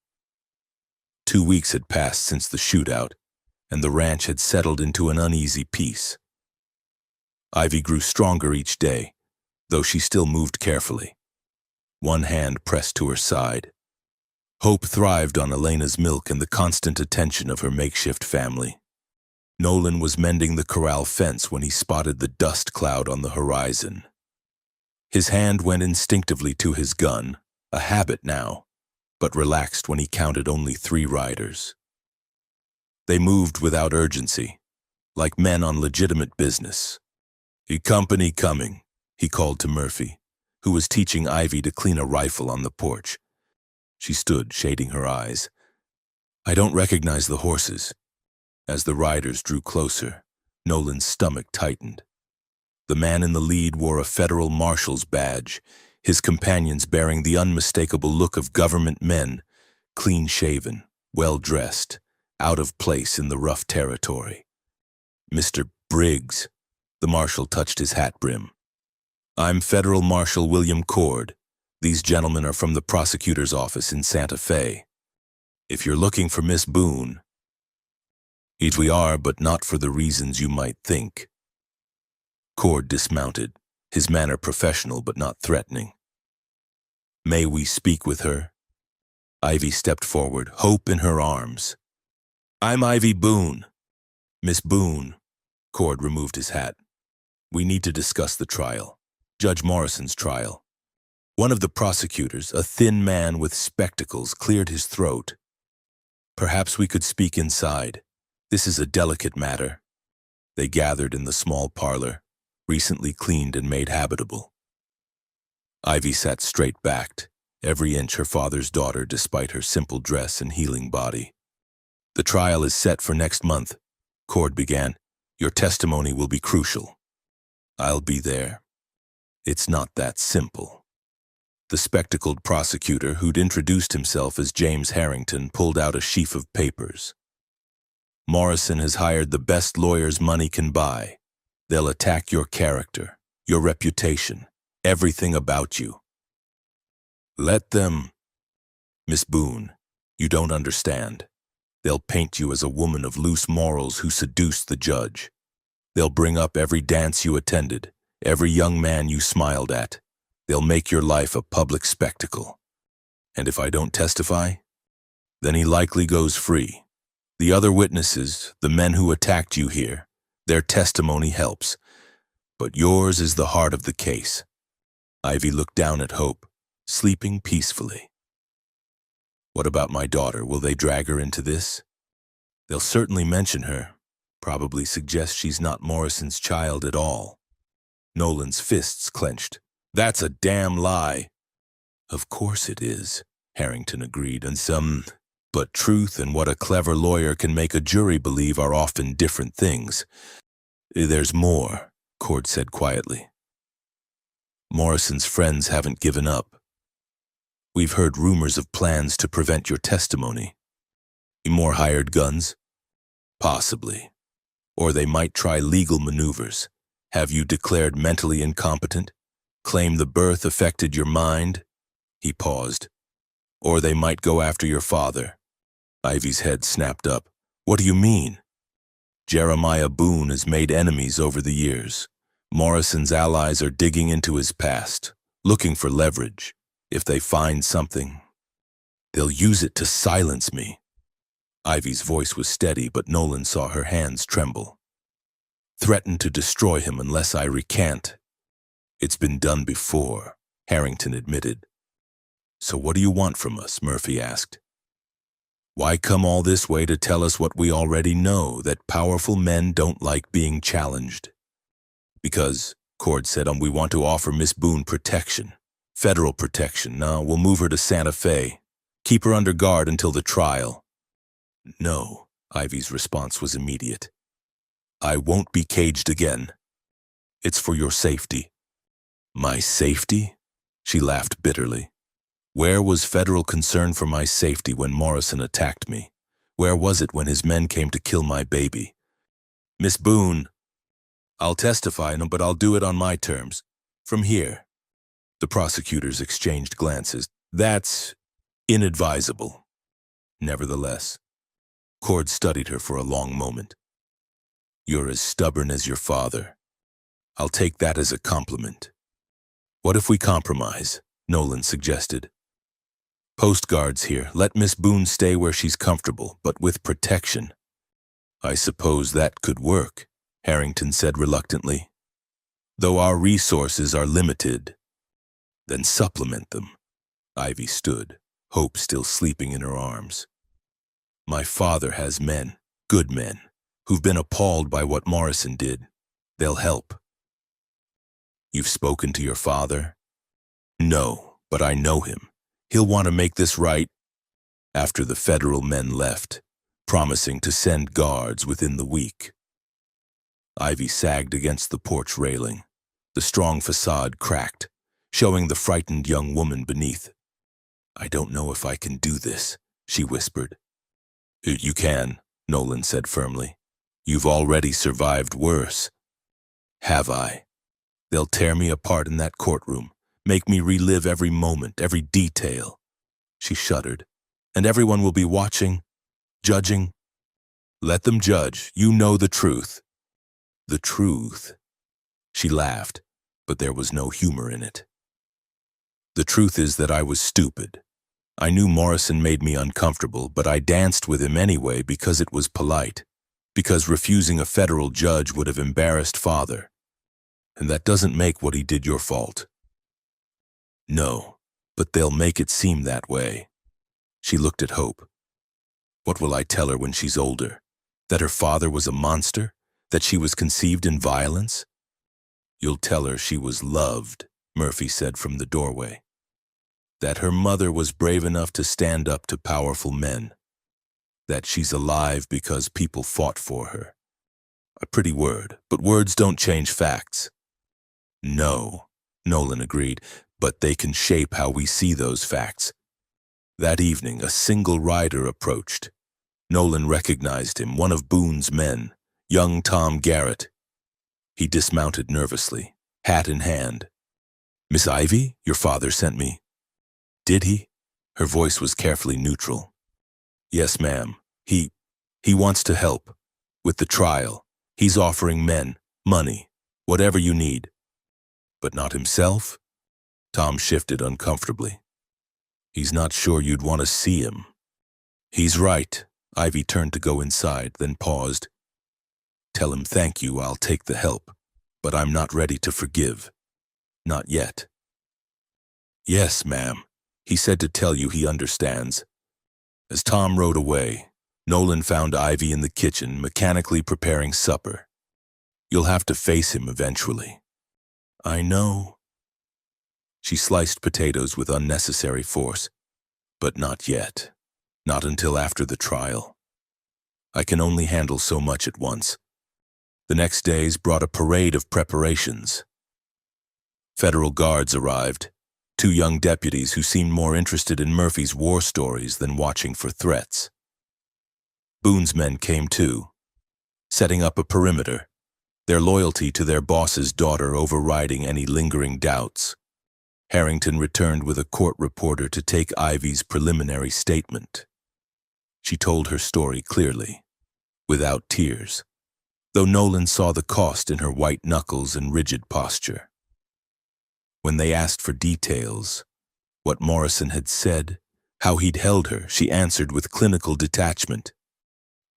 2 weeks had passed since the shootout, and the ranch had settled into an uneasy peace. Ivy grew stronger each day, though she still moved carefully. One hand pressed to her side. Hope thrived on Elena's milk and the constant attention of her makeshift family. Nolan was mending the corral fence when he spotted the dust cloud on the horizon. His hand went instinctively to his gun, a habit now, but relaxed when he counted only 3 riders. They moved without urgency, like men on legitimate business. "A company coming," he called to Murphy, who was teaching Ivy to clean a rifle on the porch. She stood, shading her eyes. "I don't recognize the horses." As the riders drew closer, Nolan's stomach tightened. The man in the lead wore a federal marshal's badge, his companions bearing the unmistakable look of government men, clean-shaven, well-dressed, out of place in the rough territory. "Mr. Briggs," the marshal touched his hat brim. "I'm Federal Marshal William Cord. These gentlemen are from the prosecutor's office in Santa Fe. If you're looking for Miss Boone..." "It we are, but not for the reasons you might think." Cord dismounted, his manner professional but not threatening. "May we speak with her?" Ivy stepped forward, hope in her arms. "I'm Ivy Boone." "Miss Boone." Cord removed his hat. "We need to discuss the trial. Judge Morrison's trial." One of the prosecutors, a thin man with spectacles, cleared his throat. "Perhaps we could speak inside. This is a delicate matter." They gathered in the small parlor, recently cleaned and made habitable. Ivy sat straight-backed, every inch her father's daughter despite her simple dress and healing body. "The trial is set for next month," Cord began. "Your testimony will be crucial." "I'll be there." "It's not that simple." The spectacled prosecutor, who'd introduced himself as James Harrington, pulled out a sheaf of papers. "Morrison has hired the best lawyers money can buy. They'll attack your character, your reputation, everything about you." "Let them." "Miss Boone, you don't understand. They'll paint you as a woman of loose morals who seduced the judge. They'll bring up every dance you attended, every young man you smiled at. They'll make your life a public spectacle. And if I don't testify, then he likely goes free. The other witnesses, the men who attacked you here, their testimony helps. But yours is the heart of the case." Ivy looked down at Hope, sleeping peacefully. "What about my daughter? Will they drag her into this?" "They'll certainly mention her. Probably suggest she's not Morrison's child at all." Nolan's fists clenched. "That's a damn lie." "Of course it is," Harrington agreed, but truth and what a clever lawyer can make a jury believe are often different things. "There's more," Cord said quietly. "Morrison's friends haven't given up. We've heard rumors of plans to prevent your testimony. More hired guns? Possibly. Or they might try legal maneuvers. Have you declared mentally incompetent? Claim the birth affected your mind?" He paused. "Or they might go after your father." Ivy's head snapped up. "What do you mean?" "Jeremiah Boone has made enemies over the years. Morrison's allies are digging into his past, looking for leverage. If they find something..." They'll use it to silence me. Ivy's voice was steady, but Nolan saw her hands tremble. Threaten to destroy him unless I recant. It's been done before, Harrington admitted. So what do you want from us? Murphy asked. Why come all this way to tell us what we already know, that powerful men don't like being challenged? Because, Cord said, we want to offer Miss Boone protection. Federal protection. Now, we'll move her to Santa Fe. Keep her under guard until the trial. No, Ivy's response was immediate. I won't be caged again. It's for your safety. My safety? She laughed bitterly. Where was federal concern for my safety when Morrison attacked me? Where was it when his men came to kill my baby? Miss Boone, I'll testify, but I'll do it on my terms. From here. The prosecutors exchanged glances. That's inadvisable. Nevertheless, Cord studied her for a long moment. You're as stubborn as your father. I'll take that as a compliment. What if we compromise? Nolan suggested. Post guards here. Let Miss Boone stay where she's comfortable, but with protection. I suppose that could work, Harrington said reluctantly. Though our resources are limited, then supplement them. Ivy stood, hope still sleeping in her arms. My father has men, good men, who've been appalled by what Morrison did. They'll help. You've spoken to your father? No, but I know him. He'll want to make this right. After the federal men left, promising to send guards within the week. Ivy sagged against the porch railing. The strong facade cracked, showing the frightened young woman beneath. I don't know if I can do this, she whispered. You can, Nolan said firmly. You've already survived worse. Have I? They'll tear me apart in that courtroom, make me relive every moment, every detail. She shuddered. And everyone will be watching, judging. Let them judge. You know the truth. The truth. She laughed, but there was no humor in it. The truth is that I was stupid. I knew Morrison made me uncomfortable, but I danced with him anyway because it was polite, because refusing a federal judge would have embarrassed Father. And that doesn't make what he did your fault. No, but they'll make it seem that way. She looked at Hope. What will I tell her when she's older? That her father was a monster? That she was conceived in violence? You'll tell her she was loved, Murphy said from the doorway. That her mother was brave enough to stand up to powerful men. That she's alive because people fought for her. A pretty word, but words don't change facts. No, Nolan agreed, but they can shape how we see those facts. That evening, a single rider approached. Nolan recognized him, one of Boone's men, young Tom Garrett. He dismounted nervously, hat in hand. Miss Ivy, your father sent me. Did he? Her voice was carefully neutral. Yes, ma'am. He wants to help. With the trial. He's offering men, money, whatever you need. But not himself? Tom shifted uncomfortably. He's not sure you'd want to see him. He's right. Ivy turned to go inside, then paused. Tell him thank you, I'll take the help. But I'm not ready to forgive. Not yet. Yes, ma'am. He said to tell you he understands. As Tom rode away, Nolan found Ivy in the kitchen, mechanically preparing supper. You'll have to face him eventually. I know. She sliced potatoes with unnecessary force. But not yet. Not until after the trial. I can only handle so much at once. The next days brought a parade of preparations. Federal guards arrived, 2 young deputies who seemed more interested in Murphy's war stories than watching for threats. Boone's men came too, setting up a perimeter, their loyalty to their boss's daughter overriding any lingering doubts. Harrington returned with a court reporter to take Ivy's preliminary statement. She told her story clearly, without tears, though Nolan saw the cost in her white knuckles and rigid posture. When they asked for details, what Morrison had said, How he'd held her, she answered with clinical detachment.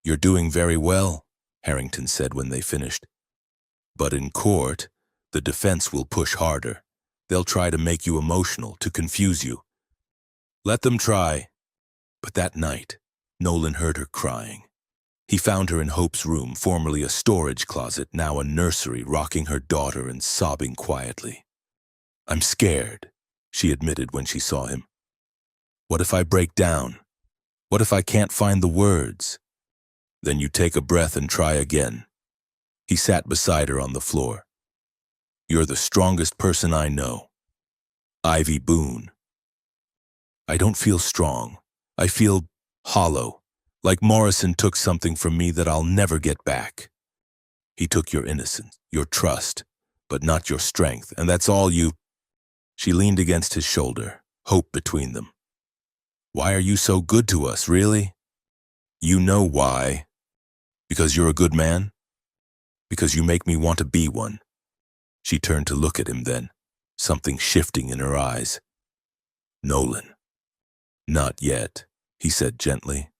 "You're doing very well," Harrington said when they finished. "But in court, the defense will push harder. They'll try to make you emotional, to confuse you. Let them try." But that night, Nolan heard her crying. He found her in Hope's room, formerly a storage closet, now a nursery, rocking her daughter and sobbing quietly. "I'm scared," she admitted when she saw him. "What if I break down? What if I can't find the words?" "Then you take a breath and try again." He sat beside her on the floor. "You're the strongest person I know. Ivy Boone." "I don't feel strong. I feel hollow, like Morrison took something from me that I'll never get back. He took your innocence, your trust, but not your strength, and that's all you—" She leaned against his shoulder, hope between them. "Why are you so good to us, really?" "You know why. Because you're a good man? Because you make me want to be one." She turned to look at him then, something shifting in her eyes. "Nolan." "Not yet," he said gently.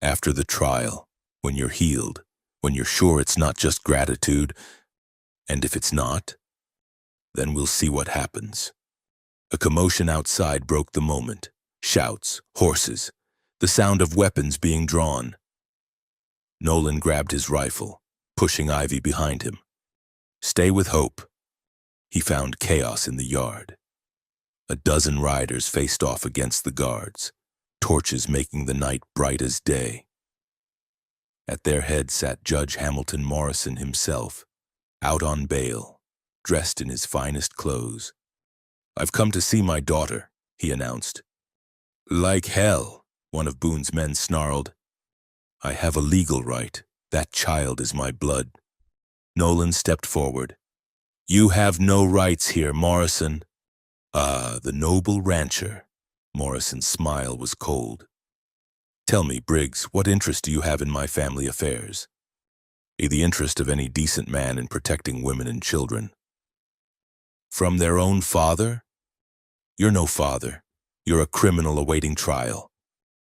"After the trial, when you're healed, when you're sure it's not just gratitude, and if it's not, then we'll see what happens." A commotion outside broke the moment. Shouts, horses, the sound of weapons being drawn. Nolan grabbed his rifle, pushing Ivy behind him. "Stay with Hope." He found chaos in the yard. A dozen riders faced off against the guards, torches making the night bright as day. At their head sat Judge Hamilton Morrison himself, out on bail, dressed in his finest clothes. "I've come to see my daughter," he announced. "Like hell," one of Boone's men snarled. "I have a legal right. That child is my blood." Nolan stepped forward. "You have no rights here, Morrison." "Ah, the noble rancher." Morrison's smile was cold. "Tell me, Briggs, what interest do you have in my family affairs?" "The interest of any decent man in protecting women and children." "From their own father?" "You're no father. You're a criminal awaiting trial."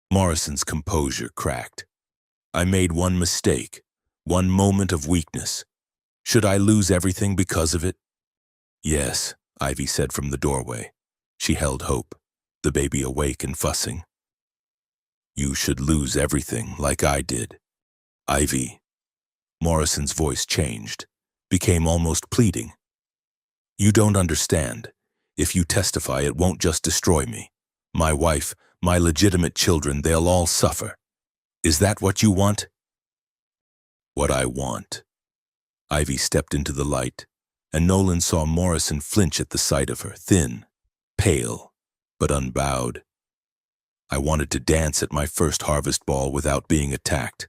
Morrison's composure cracked. "I made one mistake, one moment of weakness. Should I lose everything because of it?" "Yes," Ivy said from the doorway. She held Hope, the baby awake and fussing. "You should lose everything, like I did. Ivy." Morrison's voice changed, became almost pleading. "You don't understand. If you testify, it won't just destroy me. My wife, my legitimate children, they'll all suffer. Is that what you want?" "What I want." Ivy stepped into the light, and Nolan saw Morrison flinch at the sight of her, thin, pale, but unbowed. "I wanted to dance at my first harvest ball without being attacked.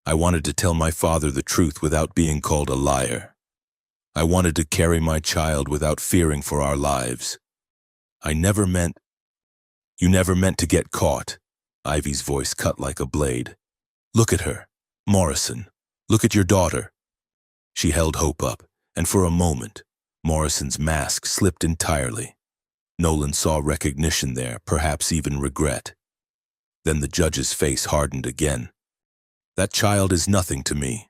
I wanted to tell my father the truth without being called a liar. I wanted to carry my child without fearing for our lives. I never meant—" "You never meant to get caught." Ivy's voice cut like a blade. "Look at her, Morrison. Look at your daughter." She held Hope up, and for a moment, Morrison's mask slipped entirely. Nolan saw recognition there, perhaps even regret. Then the judge's face hardened again. "That child is nothing to me."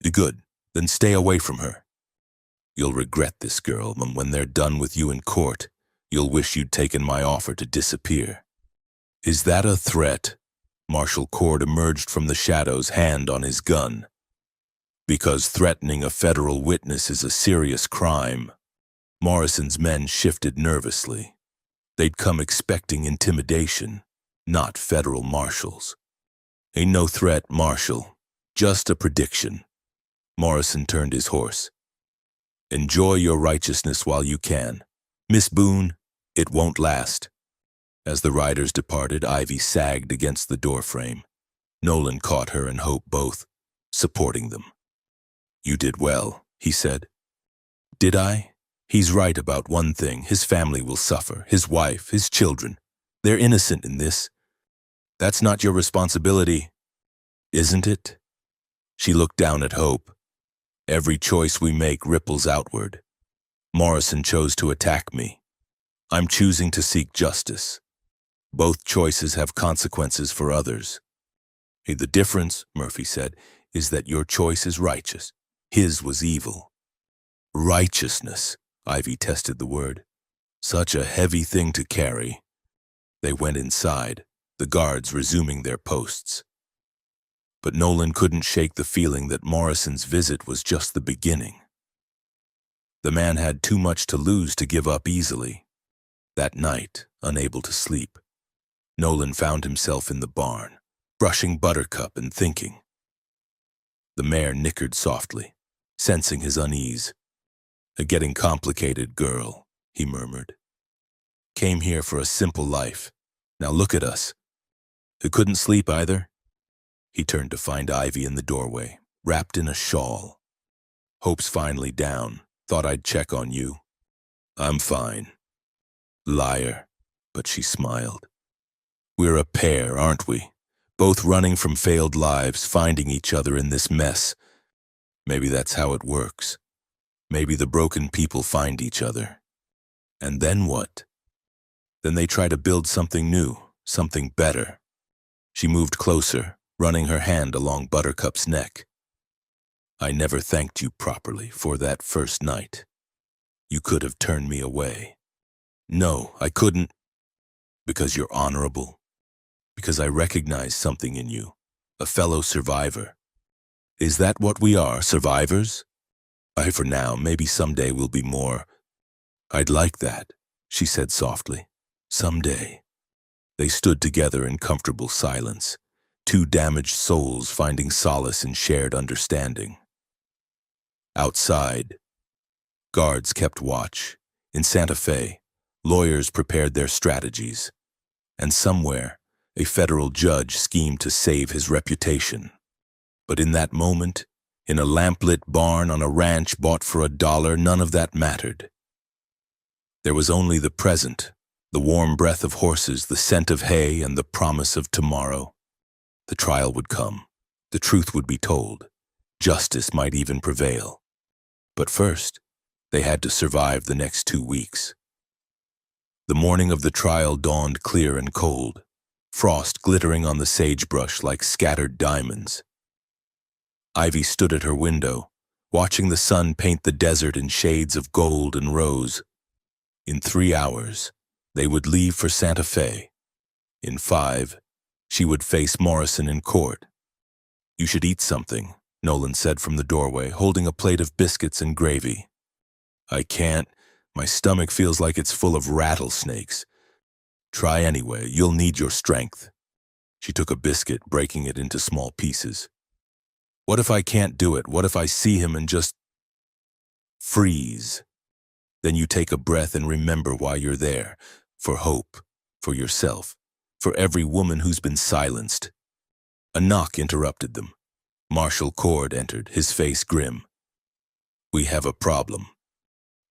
"Good, then stay away from her. You'll regret this, girl, and when they're done with you in court, you'll wish you'd taken my offer to disappear." "Is that a threat?" Marshal Cord emerged from the shadows, hand on his gun. "Because threatening a federal witness is a serious crime." Morrison's men shifted nervously. They'd come expecting intimidation, not federal marshals. "Ain't no threat, Marshal. Just a prediction." Morrison turned his horse. "Enjoy your righteousness while you can. Miss Boone, it won't last." As the riders departed, Ivy sagged against the doorframe. Nolan caught her and Hope both, supporting them. "You did well," he said. "Did I? He's right about one thing. His family will suffer. His wife, his children. They're innocent in this. That's not your responsibility, isn't it?" She looked down at Hope. "Every choice we make ripples outward. Morrison chose to attack me. I'm choosing to seek justice. Both choices have consequences for others. Hey, the difference, Murphy said, is that your choice is righteous. His was evil. Righteousness, Ivy tested the word. Such a heavy thing to carry. They went inside, the guards resuming their posts. But Nolan couldn't shake the feeling that Morrison's visit was just the beginning. The man had too much to lose to give up easily. That night, unable to sleep, Nolan found himself in the barn, brushing Buttercup and thinking. The mare nickered softly, sensing his unease. "A getting complicated girl," he murmured. "Came here for a simple life. Now look at us. Who couldn't sleep either?" He turned to find Ivy in the doorway, wrapped in a shawl. "Hope's finally down. Thought I'd check on you." "I'm fine." "Liar," but she smiled. "We're a pair, aren't we? Both running from failed lives, finding each other in this mess. Maybe that's how it works. Maybe the broken people find each other. And then what? Then they try to build something new, something better." She moved closer, running her hand along Buttercup's neck. "I never thanked you properly for that first night. You could have turned me away." "No, I couldn't." "Because you're honorable. Because I recognize something in you, a fellow survivor. Is that what we are, survivors? For now, maybe someday we'll be more." "I'd like that," she said softly. "Someday." They stood together in comfortable silence, two damaged souls finding solace in shared understanding. Outside, guards kept watch. In Santa Fe, lawyers prepared their strategies. And somewhere, a federal judge schemed to save his reputation. But in that moment, in a lamplit barn on a ranch bought for $1, none of that mattered. There was only the present, the warm breath of horses, the scent of hay, and the promise of tomorrow. The trial would come. The truth would be told. Justice might even prevail. But first, they had to survive the next 2 weeks. The morning of the trial dawned clear and cold, frost glittering on the sagebrush like scattered diamonds. Ivy stood at her window, watching the sun paint the desert in shades of gold and rose. In 3 hours, they would leave for Santa Fe. In 5, she would face Morrison in court. "You should eat something," Nolan said from the doorway, holding a plate of biscuits and gravy. "I can't. My stomach feels like it's full of rattlesnakes." "Try anyway. You'll need your strength." She took a biscuit, breaking it into small pieces. "What if I can't do it? What if I see him and just freeze? Then you take a breath and remember why you're there. For hope, for yourself, for every woman who's been silenced." A knock interrupted them. Marshal Cord entered, his face grim. "We have a problem."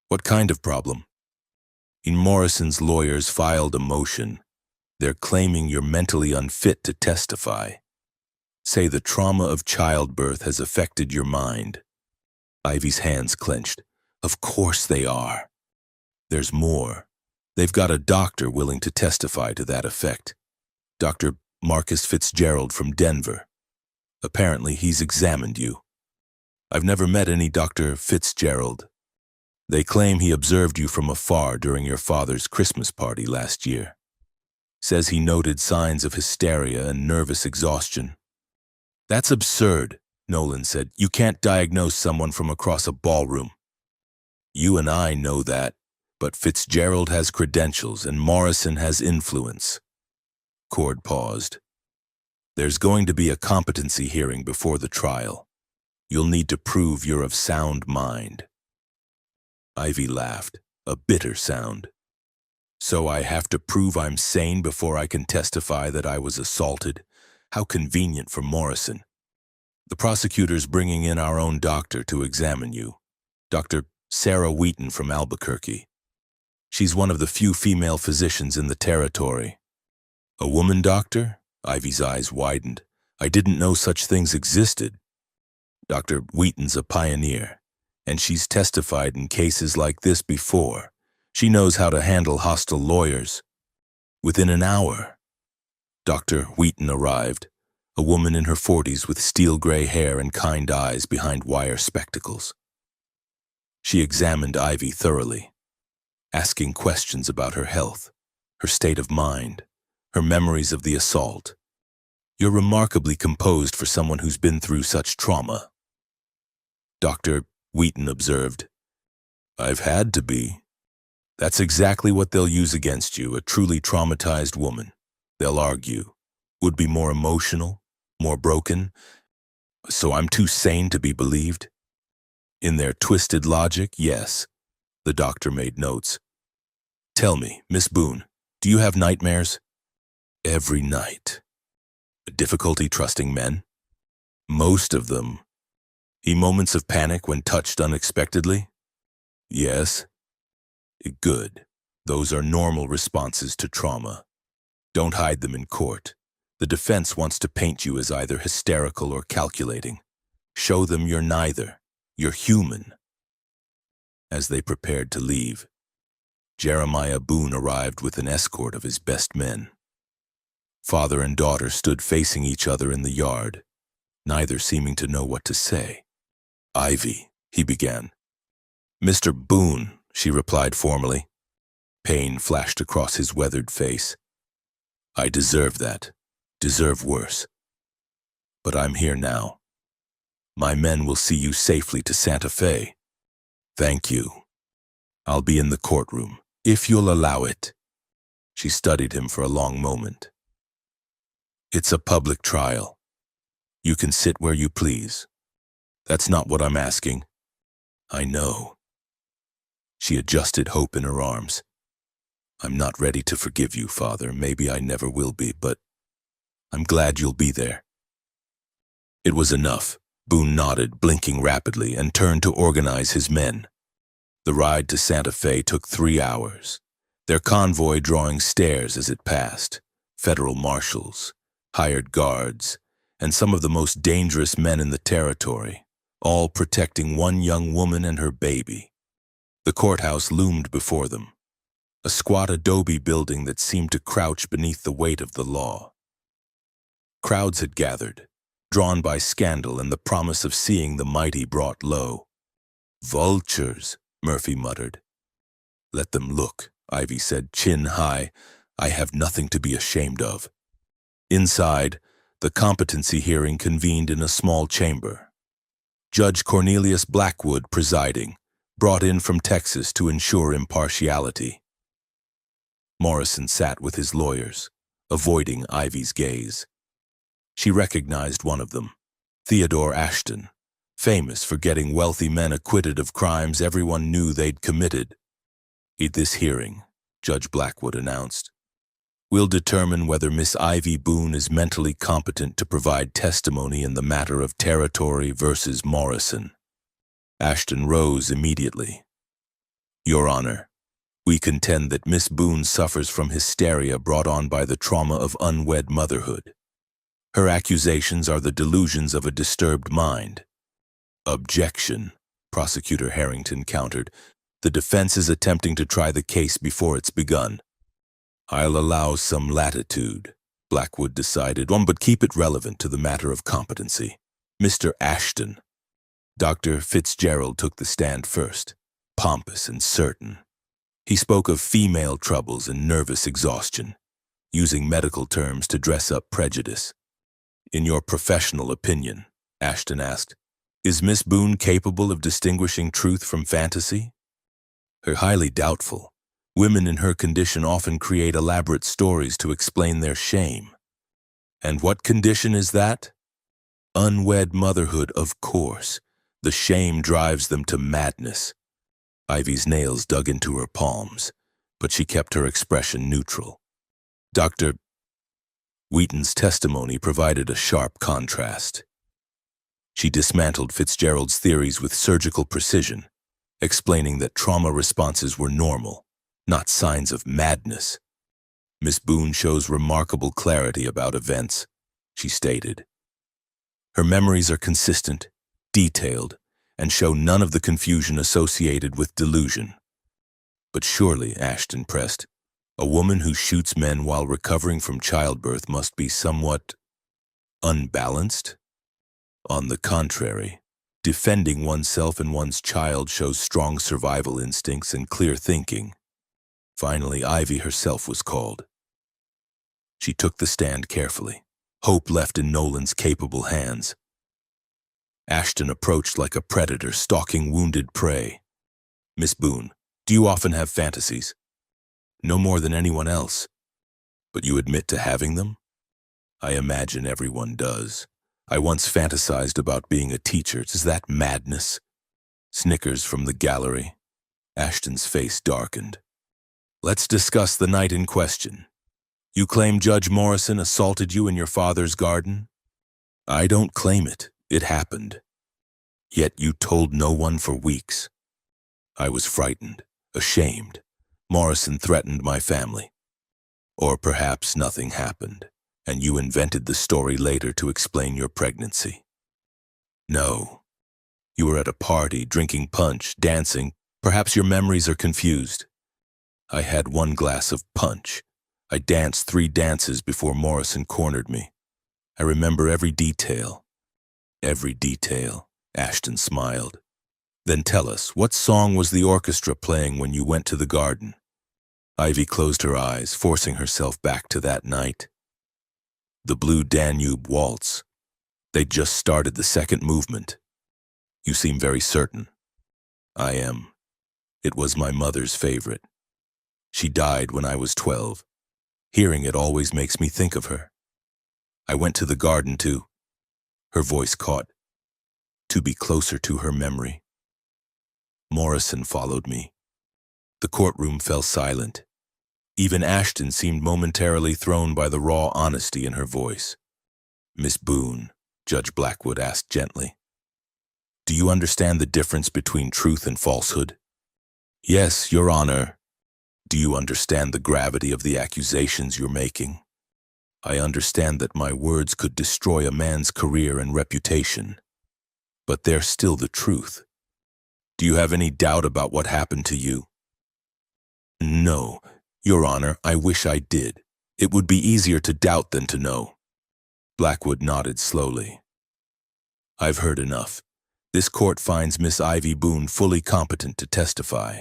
"What kind of problem?" "In Morrison's lawyers filed a motion. They're claiming you're mentally unfit to testify. Say the trauma of childbirth has affected your mind." Ivy's hands clenched. "Of course they are. There's more. They've got a doctor willing to testify to that effect. Dr. Marcus Fitzgerald from Denver. Apparently he's examined you." "I've never met any Dr. Fitzgerald." "They claim he observed you from afar during your father's Christmas party last year. Says he noted signs of hysteria and nervous exhaustion." "That's absurd," Nolan said. "You can't diagnose someone from across a ballroom." "You and I know that, but Fitzgerald has credentials and Morrison has influence." Cord paused. "There's going to be a competency hearing before the trial. You'll need to prove you're of sound mind." Ivy laughed, a bitter sound. "So I have to prove I'm sane before I can testify that I was assaulted? How convenient for Morrison. The prosecutor's bringing in our own doctor to examine you. Dr. Sarah Wheaton from Albuquerque. She's one of the few female physicians in the territory." "A woman doctor?" Ivy's eyes widened. "I didn't know such things existed." "Dr. Wheaton's a pioneer, and she's testified in cases like this before. She knows how to handle hostile lawyers." Within an hour, Dr. Wheaton arrived, a woman in her 40s with steel-gray hair and kind eyes behind wire spectacles. She examined Ivy thoroughly, asking questions about her health, her state of mind, her memories of the assault. "You're remarkably composed for someone who's been through such trauma," Dr. Wheaton observed. "I've had to be. That's exactly what they'll use against you, a truly traumatized woman. They'll argue. Would be more emotional, more broken. So I'm too sane to be believed? In their twisted logic, yes." The doctor made notes. "Tell me, Miss Boone, do you have nightmares?" "Every night." "Difficulty trusting men?" "Most of them." "Moments of panic when touched unexpectedly?" "Yes." "Good. Those are normal responses to trauma. Don't hide them in court. The defense wants to paint you as either hysterical or calculating. Show them you're neither. You're human." As they prepared to leave, Jeremiah Boone arrived with an escort of his best men. Father and daughter stood facing each other in the yard, neither seeming to know what to say. "Ivy," he began. "Mr. Boone," she replied formally. Pain flashed across his weathered face. "I deserve that. Deserve worse. But I'm here now. My men will see you safely to Santa Fe." "Thank you. I'll be in the courtroom, if you'll allow it." She studied him for a long moment. "It's a public trial. You can sit where you please. That's not what I'm asking." "I know." She adjusted hope in her arms. "I'm not ready to forgive you, Father. Maybe I never will be, but I'm glad you'll be there." It was enough. Boone nodded, blinking rapidly, and turned to organize his men. The ride to Santa Fe took 3 hours, their convoy drawing stairs as it passed. Federal marshals, hired guards, and some of the most dangerous men in the territory, all protecting one young woman and her baby. The courthouse loomed before them, a squat adobe building that seemed to crouch beneath the weight of the law. Crowds had gathered, drawn by scandal and the promise of seeing the mighty brought low. "Vultures," Murphy muttered. "Let them look," Ivy said, chin high. "I have nothing to be ashamed of." Inside, the competency hearing convened in a small chamber. Judge Cornelius Blackwood presiding, brought in from Texas to ensure impartiality. Morrison sat with his lawyers, avoiding Ivy's gaze. She recognized one of them, Theodore Ashton, famous for getting wealthy men acquitted of crimes everyone knew they'd committed. "At this hearing," Judge Blackwood announced, "we'll determine whether Miss Ivy Boone is mentally competent to provide testimony in the matter of Territory versus Morrison." Ashton rose immediately. "Your Honor, we contend that Miss Boone suffers from hysteria brought on by the trauma of unwed motherhood. Her accusations are the delusions of a disturbed mind." "Objection," Prosecutor Harrington countered. "The defense is attempting to try the case before it's begun." "I'll allow some latitude," Blackwood decided, "but keep it relevant to the matter of competency. Mr. Ashton." Dr. Fitzgerald took the stand first, pompous and certain. He spoke of female troubles and nervous exhaustion, using medical terms to dress up prejudice. "In your professional opinion," Ashton asked, "is Miss Boone capable of distinguishing truth from fantasy?" "Highly doubtful. Women in her condition often create elaborate stories to explain their shame." "And what condition is that?" "Unwed motherhood, of course. The shame drives them to madness." Ivy's nails dug into her palms, but she kept her expression neutral. Dr. Wheaton's testimony provided a sharp contrast. She dismantled Fitzgerald's theories with surgical precision, explaining that trauma responses were normal, not signs of madness. "Miss Boone shows remarkable clarity about events," she stated. "Her memories are consistent, detailed, and show none of the confusion associated with delusion." "But surely," Ashton pressed, A woman who shoots men while recovering from childbirth must be somewhat unbalanced? On the contrary, defending oneself and one's child shows strong survival instincts and clear thinking. Finally, Ivy herself was called. She took the stand carefully, hope left in Nolan's capable hands. Ashton approached like a predator stalking wounded prey. Miss Boone, do you often have fantasies? No more than anyone else. But you admit to having them? I imagine everyone does. I once fantasized about being a teacher. Is that madness? Snickers from the gallery. Ashton's face darkened. Let's discuss the night in question. You claim Judge Morrison assaulted you in your father's garden? I don't claim it. It happened. Yet you told no one for weeks. I was frightened, ashamed. Morrison threatened my family. Or perhaps nothing happened, and you invented the story later to explain your pregnancy. No. You were at a party, drinking punch, dancing. Perhaps your memories are confused. I had 1 glass of punch. I danced 3 dances before Morrison cornered me. I remember every detail. Every detail, Ashton smiled. Then tell us, what song was the orchestra playing when you went to the garden? Ivy closed her eyes, forcing herself back to that night. The Blue Danube Waltz. They'd just started the 2nd movement. You seem very certain. I am. It was my mother's favorite. She died when I was 12. Hearing it always makes me think of her. I went to the garden too. Her voice caught. To be closer to her memory. Morrison followed me. The courtroom fell silent. Even Ashton seemed momentarily thrown by the raw honesty in her voice. Miss Boone, Judge Blackwood asked gently, do you understand the difference between truth and falsehood? Yes, Your Honor. Do you understand the gravity of the accusations you're making? I understand that my words could destroy a man's career and reputation, but they're still the truth. Do you have any doubt about what happened to you? No, Your Honor, I wish I did. It would be easier to doubt than to know. Blackwood nodded slowly. I've heard enough. This court finds Miss Ivy Boone fully competent to testify.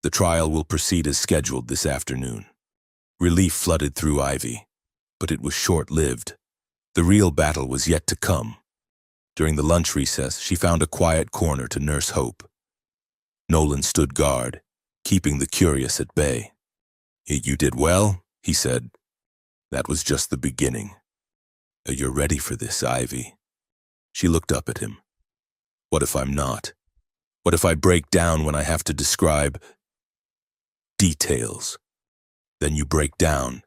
The trial will proceed as scheduled this afternoon. Relief flooded through Ivy, but it was short-lived. The real battle was yet to come. During the lunch recess, she found a quiet corner to nurse hope. Nolan stood guard, keeping the curious at bay. You did well, he said. That was just the beginning. You're ready for this, Ivy. She looked up at him. What if I'm not? What if I break down when I have to describe details? Then you break down,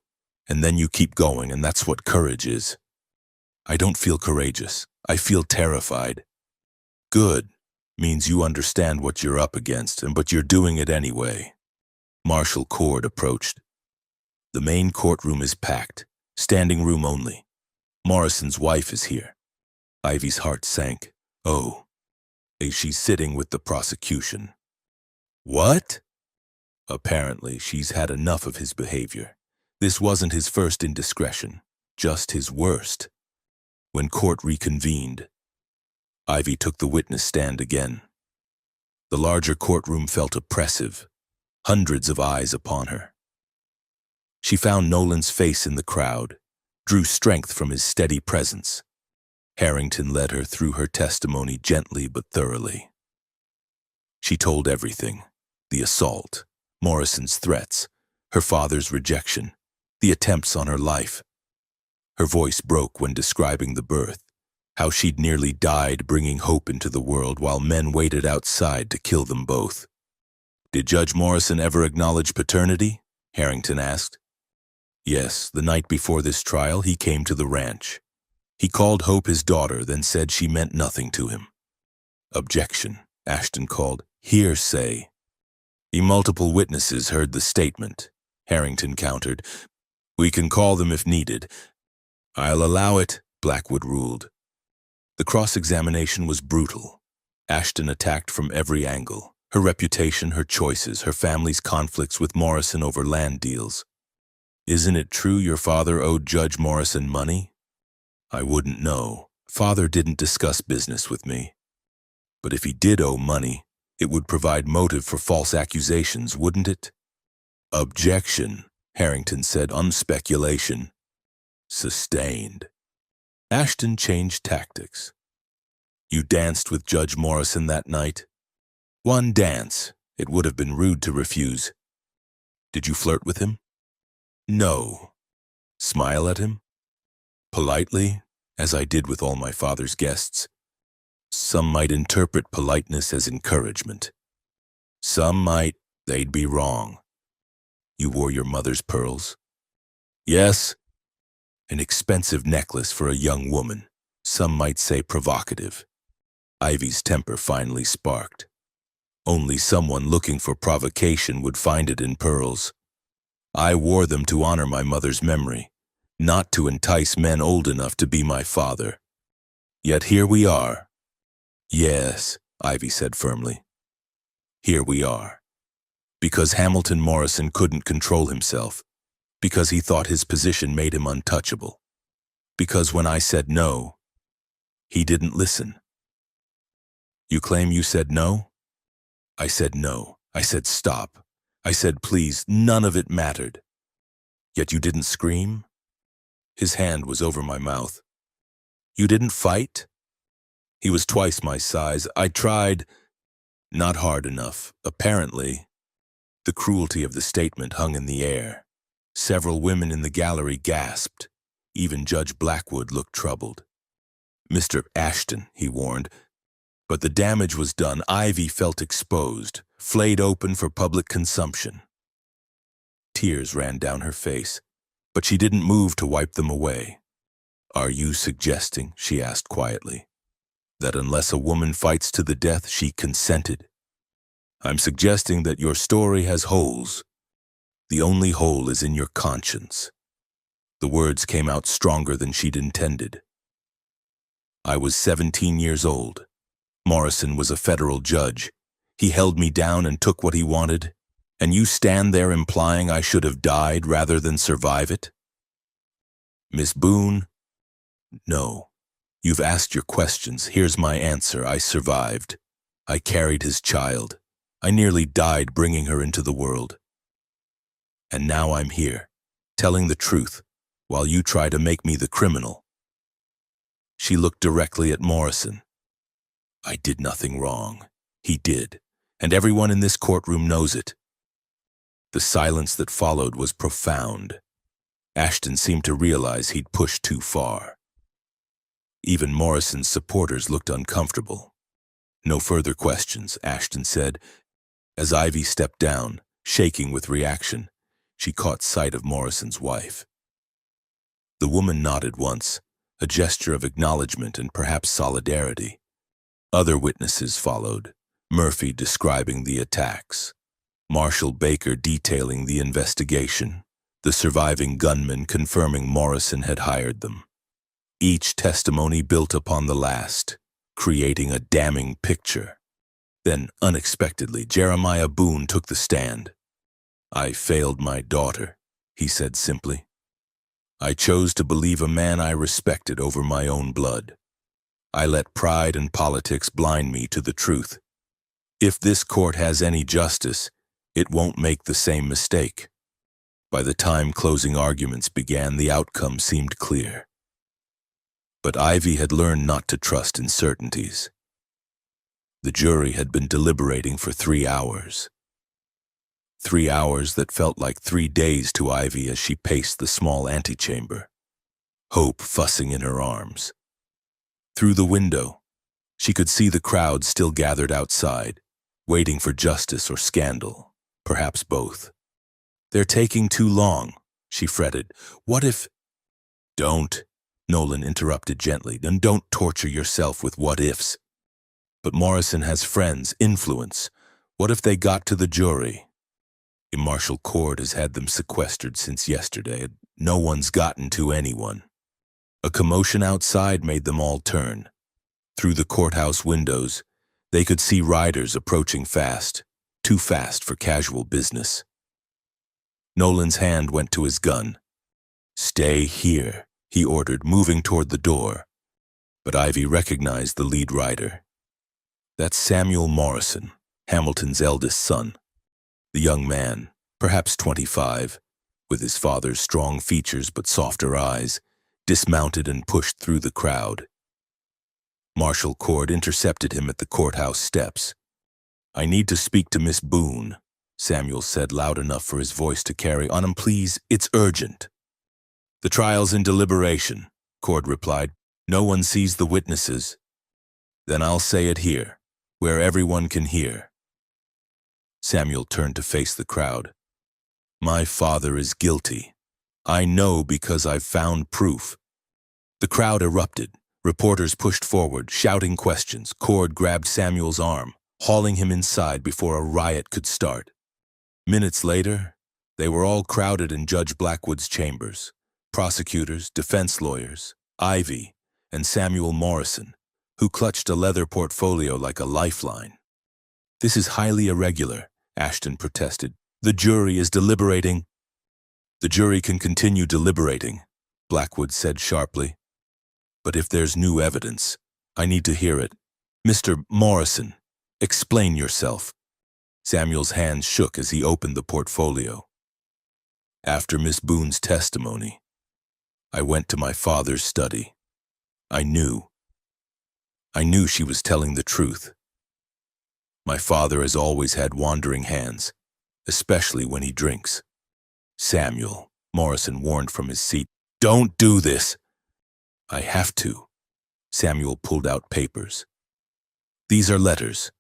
and then you keep going, and that's what courage is. I don't feel courageous. I feel terrified. Good means you understand what you're up against, but you're doing it anyway. Marshal Cord approached. The main courtroom is packed, standing room only. Morrison's wife is here. Ivy's heart sank. Oh, she's sitting with the prosecution. What? Apparently, she's had enough of his behavior. This wasn't his first indiscretion, just his worst. When court reconvened, Ivy took the witness stand again. The larger courtroom felt oppressive, hundreds of eyes upon her. She found Nolan's face in the crowd, drew strength from his steady presence. Harrington led her through her testimony gently but thoroughly. She told everything: the assault, Morrison's threats, her father's rejection, the attempts on her life. Her voice broke when describing the birth, how she'd nearly died bringing hope into the world while men waited outside to kill them both. Did Judge Morrison ever acknowledge paternity? Harrington asked. Yes, the night before this trial he came to the ranch. He called Hope his daughter, then said she meant nothing to him. Objection, Ashton called. Hearsay. Multiple witnesses heard the statement, Harrington countered. We can call them if needed. I'll allow it, Blackwood ruled. The cross-examination was brutal. Ashton attacked from every angle. Her reputation, her choices, her family's conflicts with Morrison over land deals. Isn't it true your father owed Judge Morrison money? I wouldn't know. Father didn't discuss business with me. But if he did owe money, it would provide motive for false accusations, wouldn't it? Objection, Harrington said on speculation. Sustained. Ashton changed tactics. You danced with Judge Morrison that night? One dance. It would have been rude to refuse. Did you flirt with him? No. Smile at him? Politely, as I did with all my father's guests. Some might interpret politeness as encouragement. Some might, they'd be wrong. You wore your mother's pearls? Yes. An expensive necklace for a young woman. Some might say provocative. Ivy's temper finally sparked. Only someone looking for provocation would find it in pearls. I wore them to honor my mother's memory, not to entice men old enough to be my father. Yet here we are. Yes, Ivy said firmly. Here we are. Because Hamilton Morrison couldn't control himself. Because he thought his position made him untouchable. Because when I said no, he didn't listen. You claim you said no? I said no. I said stop. I said please. None of it mattered. Yet you didn't scream? His hand was over my mouth. You didn't fight? He was twice my size. I tried. Not hard enough, apparently. The cruelty of the statement hung in the air. Several women in the gallery gasped. Even Judge Blackwood looked troubled. Mr. Ashton, he warned. But the damage was done. Ivy felt exposed, flayed open for public consumption. Tears ran down her face, but she didn't move to wipe them away. Are you suggesting, she asked quietly, that unless a woman fights to the death, she consented? I'm suggesting that your story has holes. The only hole is in your conscience. The words came out stronger than she'd intended. I was 17 years old. Morrison was a federal judge. He held me down and took what he wanted, and you stand there implying I should have died rather than survive it? Miss Boone? No. You've asked your questions. Here's my answer. I survived. I carried his child. I nearly died bringing her into the world. And now I'm here, telling the truth, while you try to make me the criminal. She looked directly at Morrison. I did nothing wrong. He did, and everyone in this courtroom knows it. The silence that followed was profound. Ashton seemed to realize he'd pushed too far. Even Morrison's supporters looked uncomfortable. No further questions, Ashton said. As Ivy stepped down, shaking with reaction, she caught sight of Morrison's wife. The woman nodded once, a gesture of acknowledgement and perhaps solidarity. Other witnesses followed, Murphy describing the attacks, Marshal Baker detailing the investigation, the surviving gunmen confirming Morrison had hired them. Each testimony built upon the last, creating a damning picture. Then, unexpectedly, Jeremiah Boone took the stand. I failed my daughter, he said simply. I chose to believe a man I respected over my own blood. I let pride and politics blind me to the truth. If this court has any justice, it won't make the same mistake. By the time closing arguments began, the outcome seemed clear. But Ivy had learned not to trust in certainties. The jury had been deliberating for 3 hours. 3 hours that felt like 3 days to Ivy as she paced the small antechamber, Hope fussing in her arms. Through the window, she could see the crowd still gathered outside, waiting for justice or scandal, perhaps both. They're taking too long, she fretted. What if... Don't, Nolan interrupted gently, and don't torture yourself with what-ifs. But Morrison has friends, influence. What if they got to the jury? A martial court has had them sequestered since yesterday. No one's gotten to anyone. A commotion outside made them all turn. Through the courthouse windows, they could see riders approaching fast, too fast for casual business. Nolan's hand went to his gun. "Stay here," he ordered, moving toward the door. But Ivy recognized the lead rider. "That's Samuel Morrison, Hamilton's eldest son." The young man, perhaps 25, with his father's strong features but softer eyes, dismounted and pushed through the crowd. Marshal Cord intercepted him at the courthouse steps. "I need to speak to Miss Boone," Samuel said loud enough for his voice to carry on. "Please, it's urgent." "The trial's in deliberation," Cord replied. "No one sees the witnesses." "Then I'll say it here, where everyone can hear." Samuel turned to face the crowd. "My father is guilty. I know because I've found proof." The crowd erupted. Reporters pushed forward, shouting questions. Cord grabbed Samuel's arm, hauling him inside before a riot could start. Minutes later, they were all crowded in Judge Blackwood's chambers. Prosecutors, defense lawyers, Ivy, and Samuel Morrison, who clutched a leather portfolio like a lifeline. "This is highly irregular," Ashton protested. "The jury is deliberating." "The jury can continue deliberating," Blackwood said sharply. "But if there's new evidence, I need to hear it. Mr. Morrison, explain yourself." Samuel's hands shook as he opened the portfolio. "After Miss Boone's testimony, I went to my father's study. I knew she was telling the truth. My father has always had wandering hands, especially when he drinks." "Samuel," Morrison warned from his seat, "don't do this." "I have to." Samuel pulled out papers. "These are letters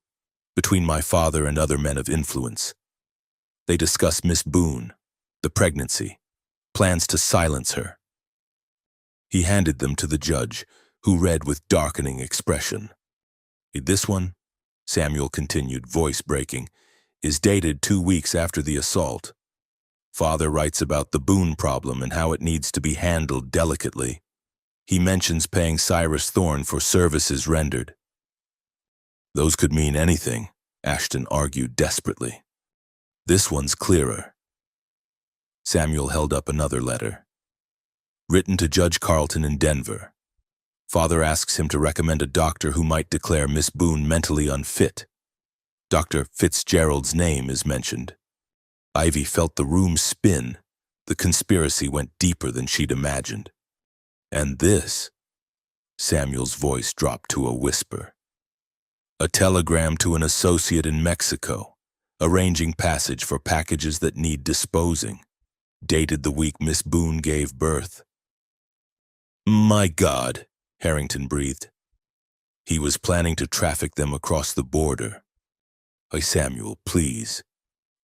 between my father and other men of influence. They discuss Miss Boone, the pregnancy, plans to silence her." He handed them to the judge, who read with darkening expression. "This one," Samuel continued, voice breaking, "is dated 2 weeks after the assault. Father writes about the Boone problem and how it needs to be handled delicately. He mentions paying Cyrus Thorne for services rendered." "Those could mean anything," Ashton argued desperately. "This one's clearer." Samuel held up another letter. "Written to Judge Carlton in Denver. Father asks him to recommend a doctor who might declare Miss Boone mentally unfit. Dr. Fitzgerald's name is mentioned." Ivy felt the room spin. The conspiracy went deeper than she'd imagined. "And this," Samuel's voice dropped to a whisper, "a telegram to an associate in Mexico, arranging passage for packages that need disposing, dated the week Miss Boone gave birth." "My God," Harrington breathed. "He was planning to traffic them across the border." "Hey, Samuel, please."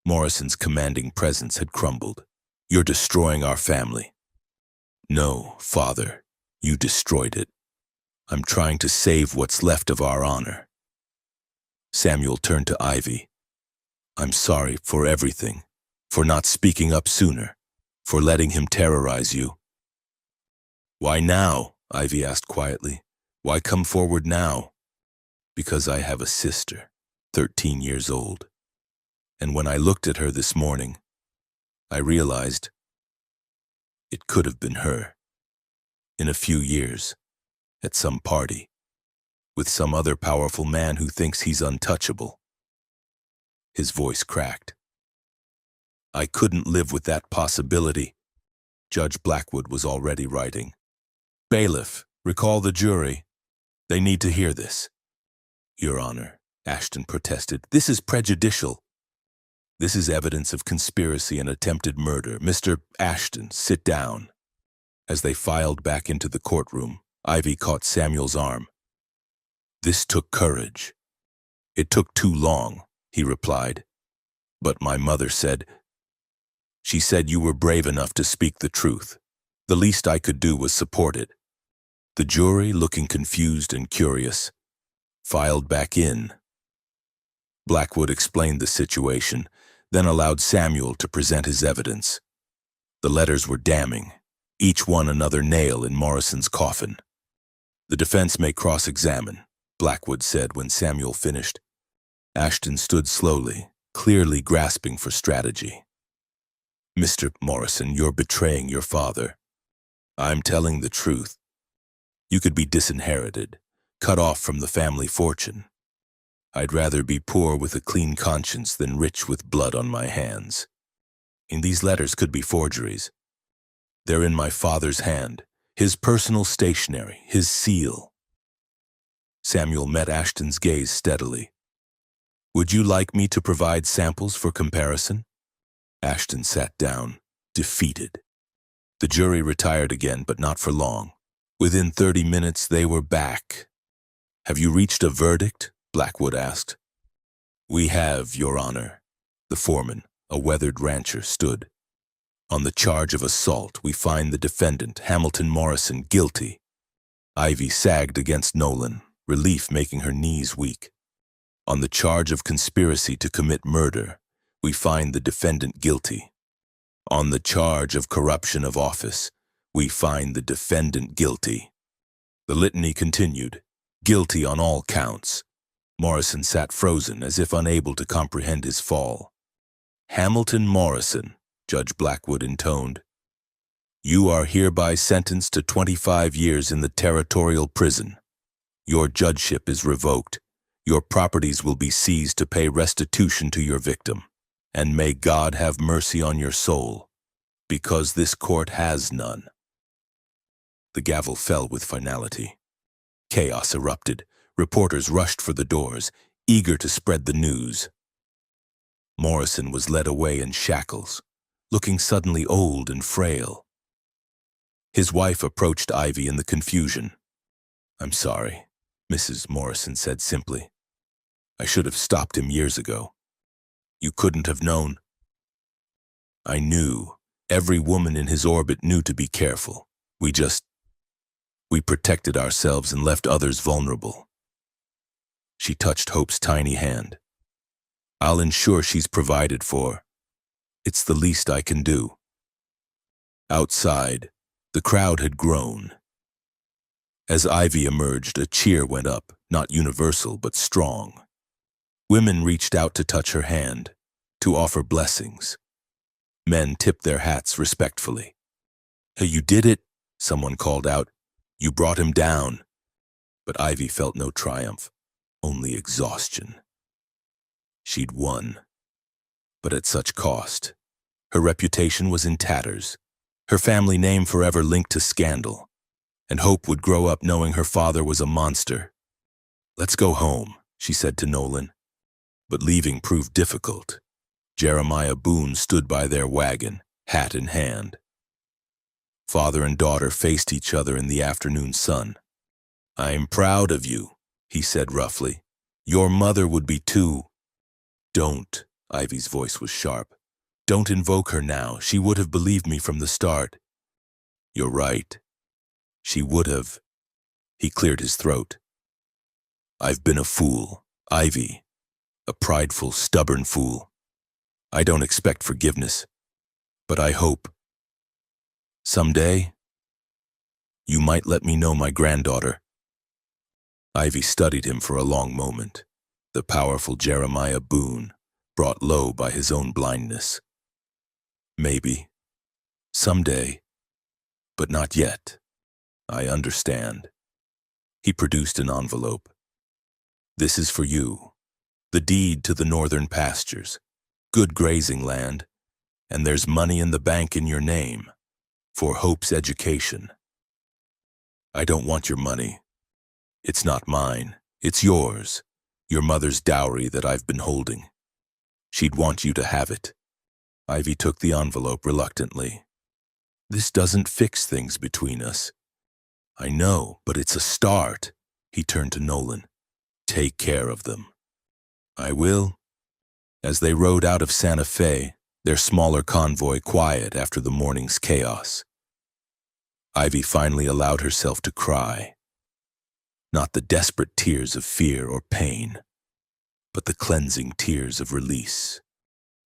Morrison's commanding presence had crumbled. "You're destroying our family." "No, Father, you destroyed it. I'm trying to save what's left of our honor." Samuel turned to Ivy. "I'm sorry for everything, for not speaking up sooner, for letting him terrorize you." "Why now?" Ivy asked quietly. "Why come forward now?" "Because I have a sister, 13 years old. And when I looked at her this morning, I realized it could have been her. In a few years, at some party, with some other powerful man who thinks he's untouchable." His voice cracked. "I couldn't live with that possibility." Judge Blackwood was already writing. "Bailiff, recall the jury. They need to hear this." "Your Honor," Ashton protested, "this is prejudicial. This is evidence of conspiracy and attempted murder. Mr. Ashton, sit down." As they filed back into the courtroom, Ivy caught Samuel's arm. "This took courage." "It took too long," he replied. "But my mother said..." "She said you were brave enough to speak the truth. The least I could do was support it." The jury, looking confused and curious, filed back in. Blackwood explained the situation, then allowed Samuel to present his evidence. The letters were damning, each one another nail in Morrison's coffin. "The defense may cross-examine," Blackwood said when Samuel finished. Ashton stood slowly, clearly grasping for strategy. Mr. Morrison, you're betraying your father. I'm telling the truth. You could be disinherited, cut off from the family fortune. I'd rather be poor with a clean conscience than rich with blood on my hands. And these letters could be forgeries. They're in my father's hand, his personal stationery, his seal. Samuel met Ashton's gaze steadily. Would you like me to provide samples for comparison? Ashton sat down, defeated. The jury retired again, but not for long. Within 30 minutes, they were back. Have you reached a verdict? Blackwood asked. We have, Your Honor. The foreman, a weathered rancher, stood. On the charge of assault, we find the defendant, Hamilton Morrison, guilty. Ivy sagged against Nolan, relief making her knees weak. On the charge of conspiracy to commit murder, we find the defendant guilty. On the charge of corruption of office, we find the defendant guilty. The litany continued, guilty on all counts. Morrison sat frozen as if unable to comprehend his fall. Hamilton Morrison, Judge Blackwood intoned, you are hereby sentenced to 25 years in the territorial prison. Your judgeship is revoked. Your properties will be seized to pay restitution to your victim. And may God have mercy on your soul, because this court has none. The gavel fell with finality. Chaos erupted. Reporters rushed for the doors, eager to spread the news. Morrison was led away in shackles, looking suddenly old and frail. His wife approached Ivy in the confusion. I'm sorry, Mrs. Morrison said simply. I should have stopped him years ago. You couldn't have known. I knew. Every woman in his orbit knew to be careful. We protected ourselves and left others vulnerable. She touched Hope's tiny hand. I'll ensure she's provided for. It's the least I can do. Outside, the crowd had grown. As Ivy emerged, a cheer went up, not universal but strong. Women reached out to touch her hand, to offer blessings. Men tipped their hats respectfully. Hey, you did it, someone called out. You brought him down. But Ivy felt no triumph, only exhaustion. She'd won, but at such cost. Her reputation was in tatters, her family name forever linked to scandal, and Hope would grow up knowing her father was a monster. Let's go home, she said to Nolan. But leaving proved difficult. Jeremiah Boone stood by their wagon, hat in hand. Father and daughter faced each other in the afternoon sun. I'm proud of you, he said roughly. Your mother would be too. Don't, Ivy's voice was sharp. Don't invoke her now. She would have believed me from the start. You're right. She would have. He cleared his throat. I've been a fool, Ivy. A prideful, stubborn fool. I don't expect forgiveness, but I hope. Someday, you might let me know my granddaughter. Ivy studied him for a long moment, the powerful Jeremiah Boone, brought low by his own blindness. Maybe. Someday. But not yet. I understand. He produced an envelope. This is for you. The deed to the northern pastures. Good grazing land. And there's money in the bank in your name. For Hope's education. I don't want your money. It's not mine. It's yours. Your mother's dowry that I've been holding. She'd want you to have it. Ivy took the envelope reluctantly. This doesn't fix things between us. I know, but it's a start. He turned to Nolan. Take care of them. I will. As they rode out of Santa Fe, their smaller convoy quiet after the morning's chaos, Ivy finally allowed herself to cry. Not the desperate tears of fear or pain, but the cleansing tears of release.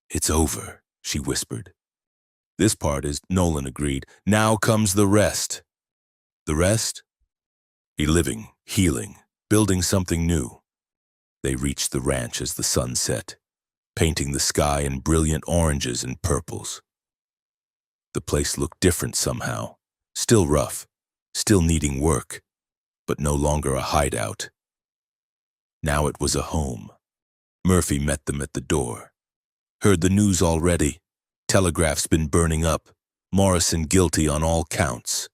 It's over, she whispered. This part is, Nolan agreed. Now comes the rest. The rest? Living, healing, building something new. They reached the ranch as the sun set, painting the sky in brilliant oranges and purples. The place looked different somehow. Still rough, still needing work, but no longer a hideout. Now it was a home. Murphy met them at the door. Heard the news already. Telegraph's been burning up. Morrison guilty on all counts.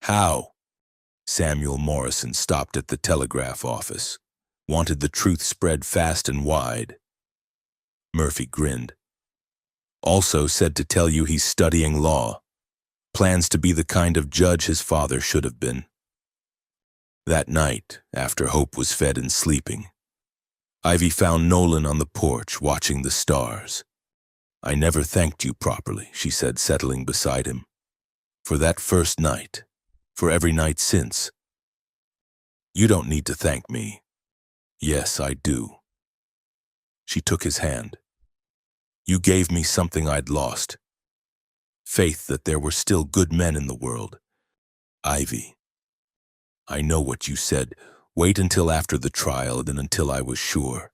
How? Samuel Morrison stopped at the telegraph office. Wanted the truth spread fast and wide. Murphy grinned. Also said to tell you he's studying law. Plans to be the kind of judge his father should have been. That night, after Hope was fed and sleeping, Ivy found Nolan on the porch watching the stars. I never thanked you properly, she said, settling beside him. For that first night, for every night since. You don't need to thank me. Yes, I do. She took his hand. You gave me something I'd lost. Faith that there were still good men in the world. Ivy, I know what you said. Wait until after the trial, then until I was sure.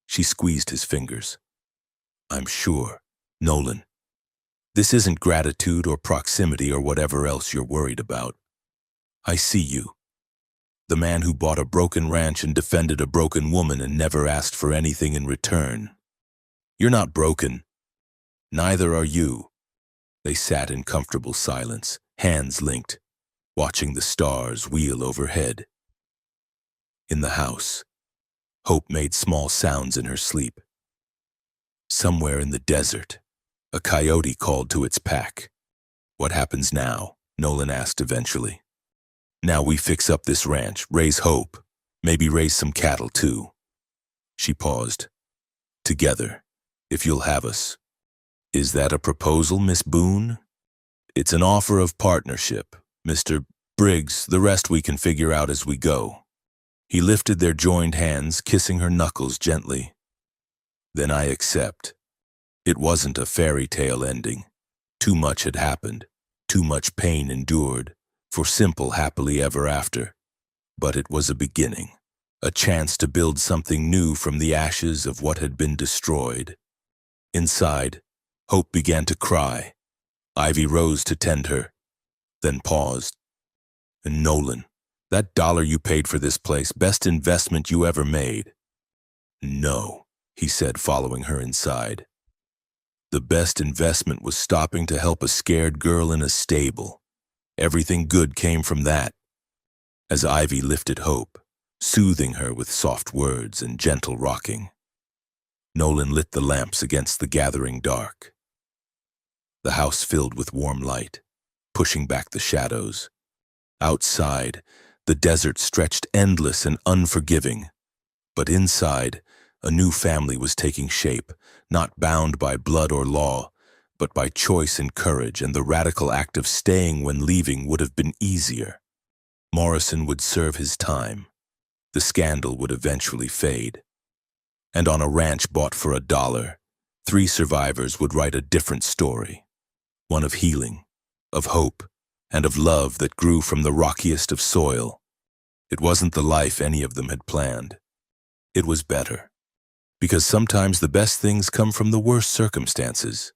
She squeezed his fingers. I'm sure, Nolan. This isn't gratitude or proximity or whatever else you're worried about. I see you. The man who bought a broken ranch and defended a broken woman and never asked for anything in return. You're not broken. Neither are you. They sat in comfortable silence, hands linked, watching the stars wheel overhead. In the house, Hope made small sounds in her sleep. Somewhere in the desert, a coyote called to its pack. What happens now? Nolan asked eventually. Now we fix up this ranch, raise Hope, maybe raise some cattle too. She paused. Together, if you'll have us. Is that a proposal, Miss Boone? It's an offer of partnership, Mr. Briggs. The rest we can figure out as we go. He lifted their joined hands, kissing her knuckles gently. Then I accept. It wasn't a fairy tale ending. Too much had happened, too much pain endured, for simple happily ever after. But it was a beginning, a chance to build something new from the ashes of what had been destroyed. Inside, Hope began to cry. Ivy rose to tend her, then paused. And Nolan, that dollar you paid for this place, best investment you ever made. No, he said, following her inside. The best investment was stopping to help a scared girl in a stable. Everything good came from that. As Ivy lifted Hope, soothing her with soft words and gentle rocking, Nolan lit the lamps against the gathering dark. The house filled with warm light, pushing back the shadows. Outside, the desert stretched endless and unforgiving. But inside, a new family was taking shape, not bound by blood or law, but by choice and courage, and the radical act of staying when leaving would have been easier. Morrison would serve his time. The scandal would eventually fade. And on a ranch bought for $1, 3 survivors would write a different story. One of healing, of hope, and of love that grew from the rockiest of soil. It wasn't the life any of them had planned. It was better. Because sometimes the best things come from the worst circumstances.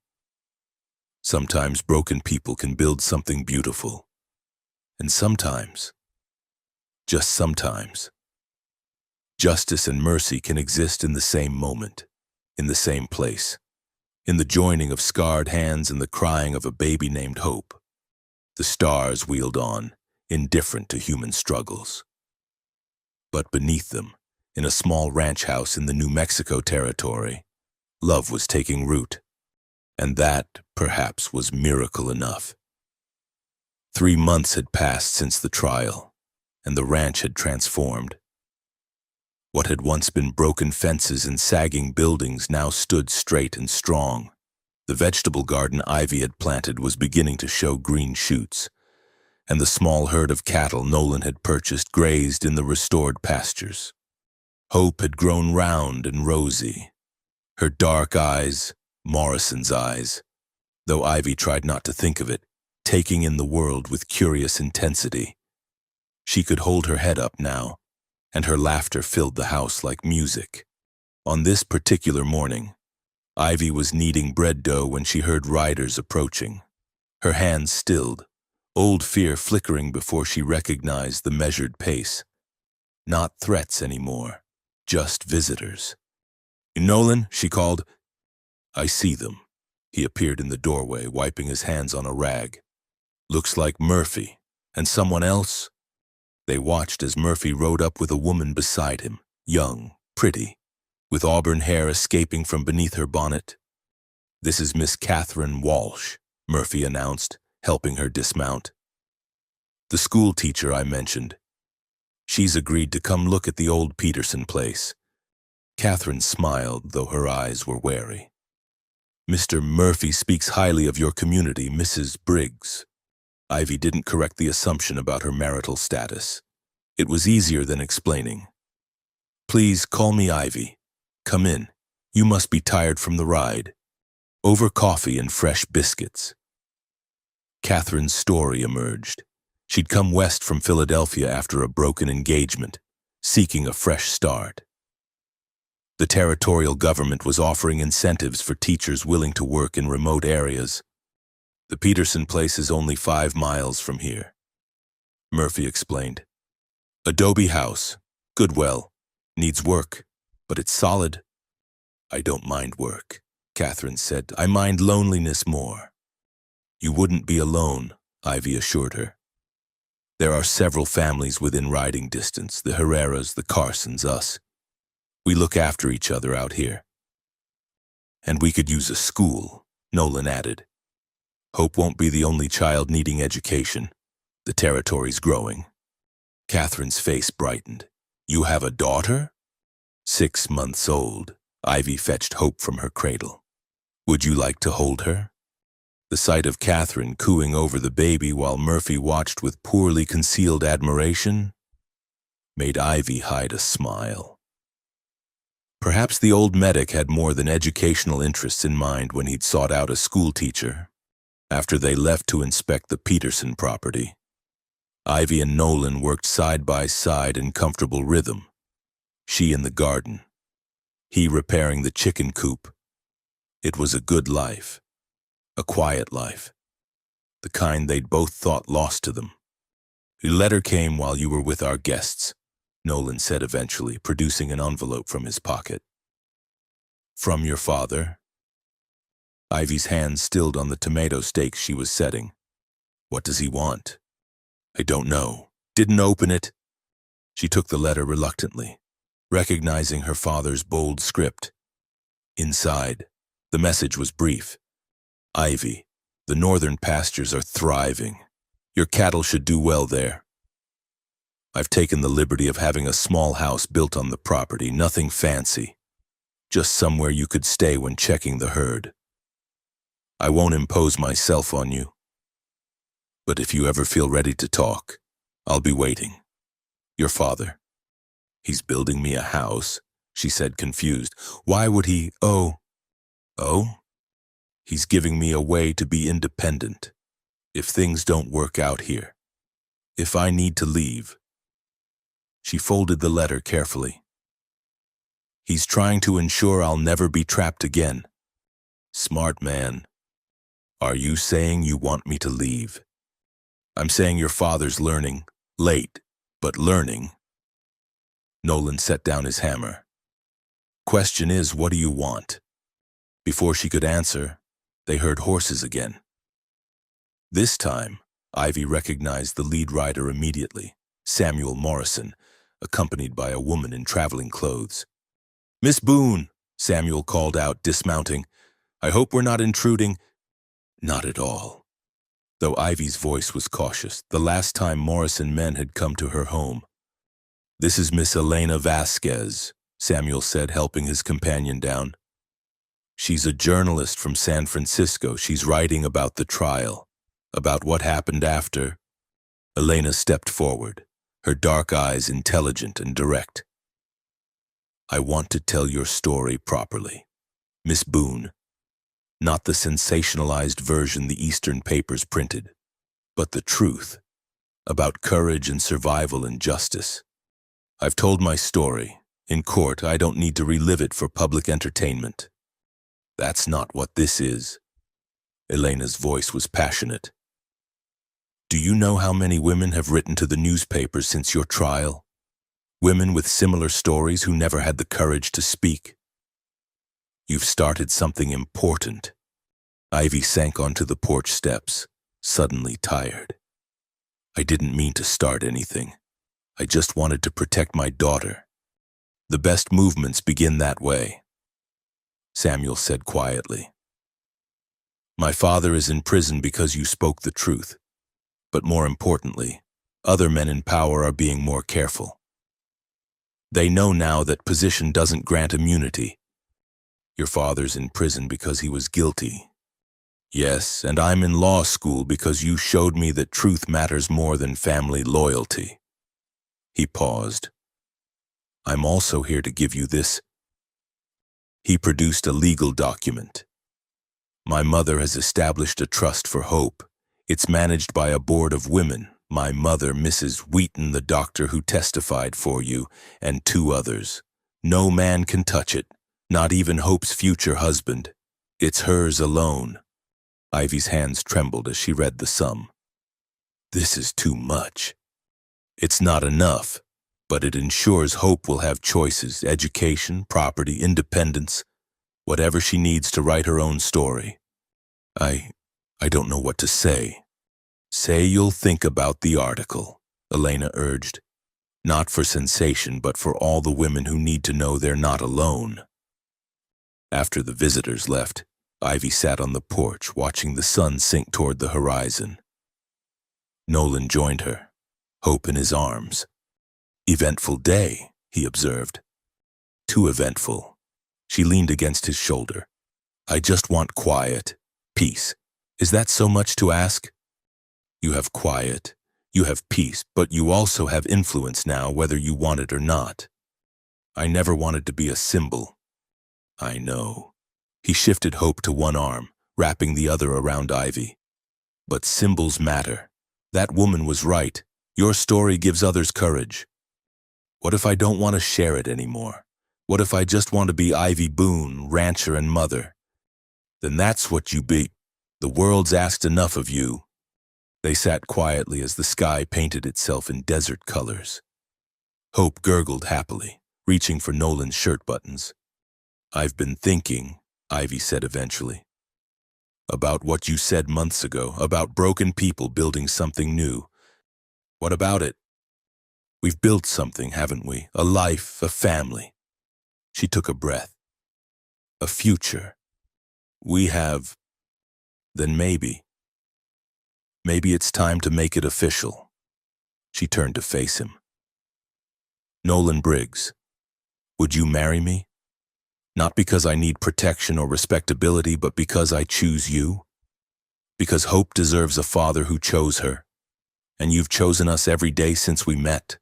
Sometimes broken people can build something beautiful. And sometimes, just sometimes, justice and mercy can exist in the same moment, in the same place, in the joining of scarred hands and the crying of a baby named Hope. The stars wheeled on, indifferent to human struggles. But beneath them, in a small ranch house in the New Mexico territory, love was taking root. And that, perhaps, was miracle enough. 3 months had passed since the trial, and the ranch had transformed. What had once been broken fences and sagging buildings now stood straight and strong. The vegetable garden Ivy had planted was beginning to show green shoots, and the small herd of cattle Nolan had purchased grazed in the restored pastures. Hope had grown round and rosy, her dark eyes, Morrison's eyes, though Ivy tried not to think of it, taking in the world with curious intensity. She could hold her head up now, and her laughter filled the house like music. On this particular morning, Ivy was kneading bread dough when she heard riders approaching. Her hands stilled, old fear flickering before she recognized the measured pace. Not threats anymore, just visitors. "Nolan," she called. "I see them." He appeared in the doorway, wiping his hands on a rag. "Looks like Murphy. And someone else?" They watched as Murphy rode up with a woman beside him, young, pretty, with auburn hair escaping from beneath her bonnet. "This is Miss Catherine Walsh," Murphy announced, helping her dismount. "The school teacher I mentioned. She's agreed to come look at the old Peterson place." Catherine smiled, though her eyes were wary. "Mr. Murphy speaks highly of your community, Mrs. Briggs." Ivy didn't correct the assumption about her marital status. It was easier than explaining. "Please call me Ivy. Come in. You must be tired from the ride. Over coffee and fresh biscuits." Catherine's story emerged. She'd come west from Philadelphia after a broken engagement, seeking a fresh start. The territorial government was offering incentives for teachers willing to work in remote areas. "The Peterson place is only 5 miles from here," Murphy explained. "Adobe house, good well, needs work, but it's solid." "I don't mind work," Catherine said. "I mind loneliness more." "You wouldn't be alone," Ivy assured her. "There are several families within riding distance, the Herreras, the Carsons, us. We look after each other out here." "And we could use a school," Nolan added. "Hope won't be the only child needing education. The territory's growing." Catherine's face brightened. "You have a daughter?" 6 months old. Ivy fetched Hope from her cradle. "Would you like to hold her?" The sight of Catherine cooing over the baby while Murphy watched with poorly concealed admiration made Ivy hide a smile. Perhaps the old medic had more than educational interests in mind when he'd sought out a school teacher. After they left to inspect the Peterson property, Ivy and Nolan worked side by side in comfortable rhythm. She in the garden, he repairing the chicken coop. It was a good life, a quiet life, the kind they'd both thought lost to them. "Your letter came while you were with our guests," Nolan said eventually, producing an envelope from his pocket. "From your father?" Ivy's hand stilled on the tomato steaks she was setting. "What does he want?" "I don't know. Didn't open it." She took the letter reluctantly, recognizing her father's bold script. Inside, the message was brief. "Ivy, the northern pastures are thriving. Your cattle should do well there. I've taken the liberty of having a small house built on the property, nothing fancy. Just somewhere you could stay when checking the herd. I won't impose myself on you. But if you ever feel ready to talk, I'll be waiting. Your father." "He's building me a house," she said, confused. "Why would he? Oh? He's giving me a way to be independent. If things don't work out here. If I need to leave." She folded the letter carefully. "He's trying to ensure I'll never be trapped again." "Smart man. Are you saying you want me to leave?" "I'm saying your father's learning. Late, but learning." Nolan set down his hammer. "Question is, what do you want?" Before she could answer, they heard horses again. This time, Ivy recognized the lead rider immediately, Samuel Morrison, accompanied by a woman in traveling clothes. "Miss Boone," Samuel called out, dismounting. "I hope we're not intruding." "Not at all." Though Ivy's voice was cautious, the last time Morrison men had come to her home. "This is Miss Elena Vasquez," Samuel said, helping his companion down. "She's a journalist from San Francisco. She's writing about the trial, about what happened after." Elena stepped forward, her dark eyes intelligent and direct. "I want to tell your story properly, Miss Boone. Not the sensationalized version the Eastern papers printed, but the truth, about courage and survival and justice. I've told my story. In court, I don't need to relive it for public entertainment. That's not what this is. Elena's voice was passionate. Do you know how many women have written to the newspapers since your trial? Women with similar stories who never had the courage to speak. You've started something important. Ivy sank onto the porch steps, suddenly tired. I didn't mean to start anything. I just wanted to protect my daughter. The best movements begin that way, Samuel said quietly. My father is in prison because you spoke the truth. But more importantly, other men in power are being more careful. They know now that position doesn't grant immunity. Your father's in prison because he was guilty. Yes, and I'm in law school because you showed me that truth matters more than family loyalty. He paused. I'm also here to give you this. He produced a legal document. My mother has established a trust for Hope. It's managed by a board of women. My mother, Mrs. Wheaton, the doctor who testified for you, and 2 others. No man can touch it, not even Hope's future husband. It's hers alone. Ivy's hands trembled as she read the sum. This is too much. It's not enough, but it ensures Hope will have choices, education, property, independence, whatever she needs to write her own story. I don't know what to say. Say you'll think about the article, Elena urged. Not for sensation, but for all the women who need to know they're not alone. After the visitors left, Ivy sat on the porch, watching the sun sink toward the horizon. Nolan joined her, Hope in his arms. Eventful day, he observed. Too eventful. She leaned against his shoulder. I just want quiet, peace. Is that so much to ask? You have quiet, you have peace, but you also have influence now, whether you want it or not. I never wanted to be a symbol. I know. He shifted Hope to one arm, wrapping the other around Ivy. But symbols matter. That woman was right. Your story gives others courage. What if I don't want to share it anymore? What if I just want to be Ivy Boone, rancher and mother? Then that's what you be. The world's asked enough of you. They sat quietly as the sky painted itself in desert colors. Hope gurgled happily, reaching for Nolan's shirt buttons. I've been thinking, Ivy said eventually, about what you said months ago, about broken people building something new. What about it? We've built something, haven't we? A life, a family. She took a breath. A future. We have. Then maybe it's time to make it official. She turned to face him. Nolan Briggs, would you marry me? Not because I need protection or respectability, but because I choose you. Because Hope deserves a father who chose her, and you've chosen us every day since we met.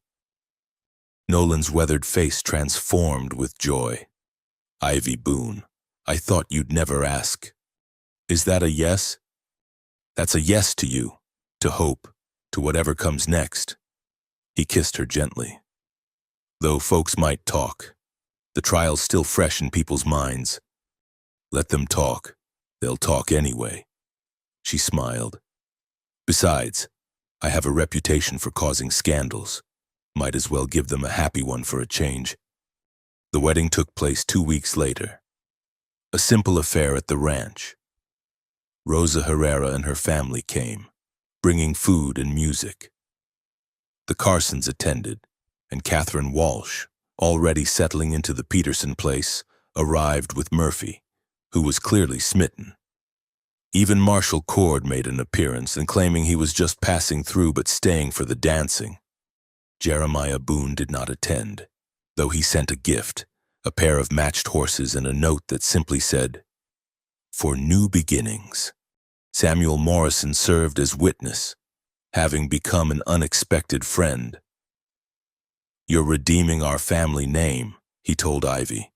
Nolan's weathered face transformed with joy. Ivy Boone, I thought you'd never ask. Is that a yes? That's a yes to you, to Hope, to whatever comes next. He kissed her gently. Though folks might talk, the trial's still fresh in people's minds. Let them talk. They'll talk anyway. She smiled. Besides, I have a reputation for causing scandals. Might as well give them a happy one for a change. The wedding took place 2 weeks later. A simple affair at the ranch. Rosa Herrera and her family came, bringing food and music. The Carsons attended, and Catherine Walsh, already settling into the Peterson place, arrived with Murphy, who was clearly smitten. Even Marshall Cord made an appearance and claiming he was just passing through but staying for the dancing. Jeremiah Boone did not attend, though he sent a gift, a pair of matched horses and a note that simply said, "For new beginnings." Samuel Morrison served as witness, having become an unexpected friend. You're redeeming our family name, he told Ivy.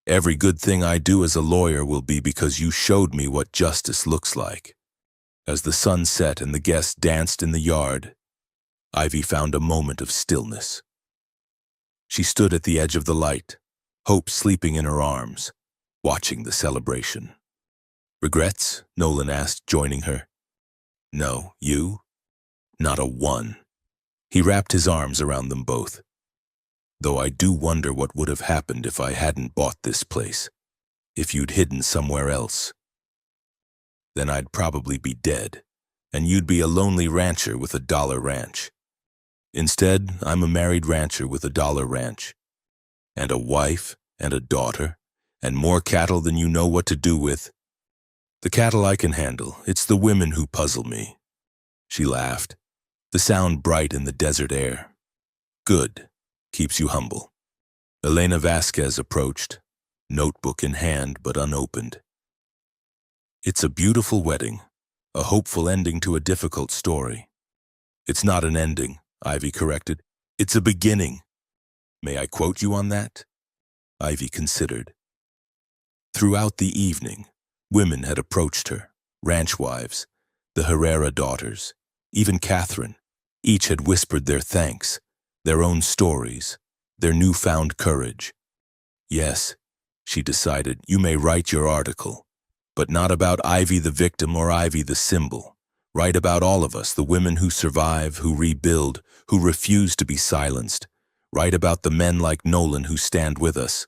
Every good thing I do as a lawyer will be because you showed me what justice looks like. As the sun set and the guests danced in the yard, Ivy found a moment of stillness. She stood at the edge of the light, Hope sleeping in her arms, watching the celebration. Regrets? Nolan asked, joining her. No, you? Not a one. He wrapped his arms around them both. Though I do wonder what would have happened if I hadn't bought this place. If you'd hidden somewhere else. Then I'd probably be dead, and you'd be a lonely rancher with $1 ranch. Instead, I'm a married rancher with $1 ranch, and a wife, and a daughter, and more cattle than you know what to do with. The cattle I can handle, it's the women who puzzle me. She laughed, the sound bright in the desert air. Good, keeps you humble. Elena Vasquez approached, notebook in hand but unopened. It's a beautiful wedding, a hopeful ending to a difficult story. It's not an ending, Ivy corrected. It's a beginning. May I quote you on that? Ivy considered. Throughout the evening, women had approached her, ranch wives, the Herrera daughters, even Catherine. Each had whispered their thanks, their own stories, their newfound courage. Yes, she decided, you may write your article, but not about Ivy the victim or Ivy the symbol. Write about all of us, the women who survive, who rebuild, who refuse to be silenced. Write about the men like Nolan who stand with us.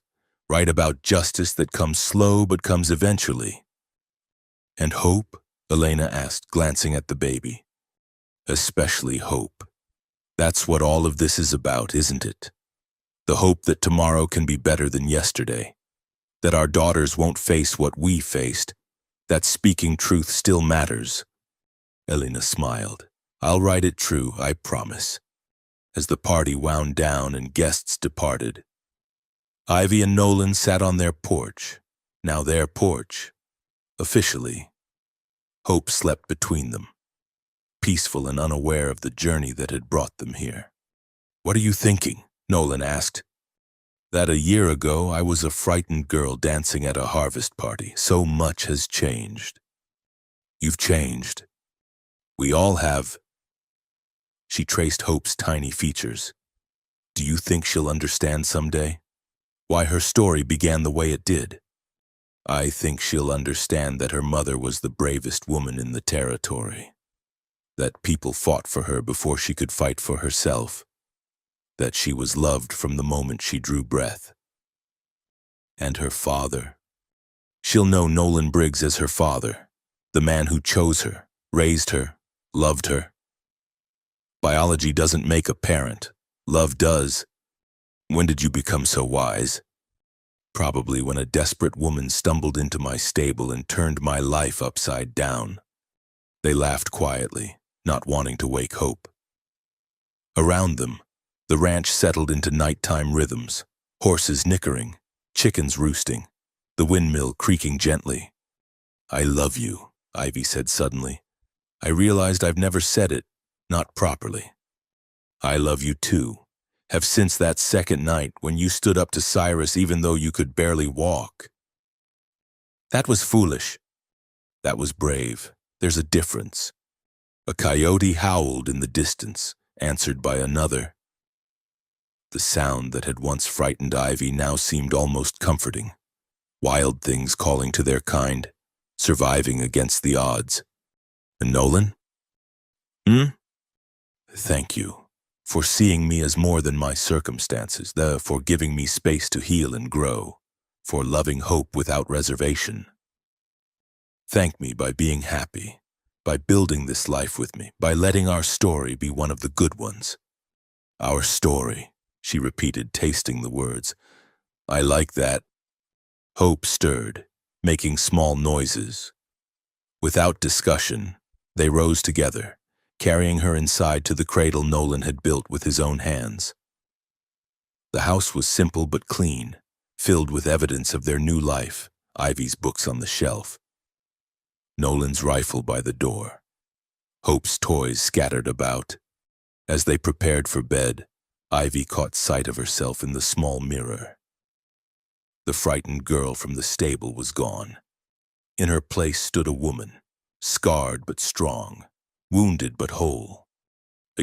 Write about justice that comes slow but comes eventually. And hope? Elena asked, glancing at the baby. Especially hope. That's what all of this is about, isn't it? The hope that tomorrow can be better than yesterday. That our daughters won't face what we faced. That speaking truth still matters. Elena smiled. I'll write it true, I promise. As the party wound down and guests departed, Ivy and Nolan sat on their porch. Now their porch. Officially. Hope slept between them, peaceful and unaware of the journey that had brought them here. What are you thinking? Nolan asked. That a year ago I was a frightened girl dancing at a harvest party. So much has changed. You've changed. We all have. She traced Hope's tiny features. Do you think she'll understand someday? Why her story began the way it did? I think she'll understand that her mother was the bravest woman in the territory. That people fought for her before she could fight for herself. That she was loved from the moment she drew breath. And her father. She'll know Nolan Briggs as her father, the man who chose her, raised her, loved her. Biology doesn't make a parent. Love does. When did you become so wise? Probably when a desperate woman stumbled into my stable and turned my life upside down. They laughed quietly, not wanting to wake Hope. Around them, the ranch settled into nighttime rhythms, horses nickering, chickens roosting, the windmill creaking gently. I love you, Ivy said suddenly. I realized I've never said it, not properly. I love you too. Have since that second night when you stood up to Cyrus even though you could barely walk. That was foolish. That was brave. There's a difference. A coyote howled in the distance, answered by another. The sound that had once frightened Ivy now seemed almost comforting. Wild things calling to their kind, surviving against the odds. And Nolan? Thank you. For seeing me as more than my circumstances, for giving me space to heal and grow, for loving Hope without reservation. Thank me by being happy, by building this life with me, by letting our story be one of the good ones. Our story, she repeated, tasting the words. I like that. Hope stirred, making small noises. Without discussion, they rose together, carrying her inside to the cradle Nolan had built with his own hands. The house was simple but clean, filled with evidence of their new life, Ivy's books on the shelf. Nolan's rifle by the door. Hope's toys scattered about. As they prepared for bed, Ivy caught sight of herself in the small mirror. The frightened girl from the stable was gone. In her place stood a woman, scarred but strong, wounded but whole.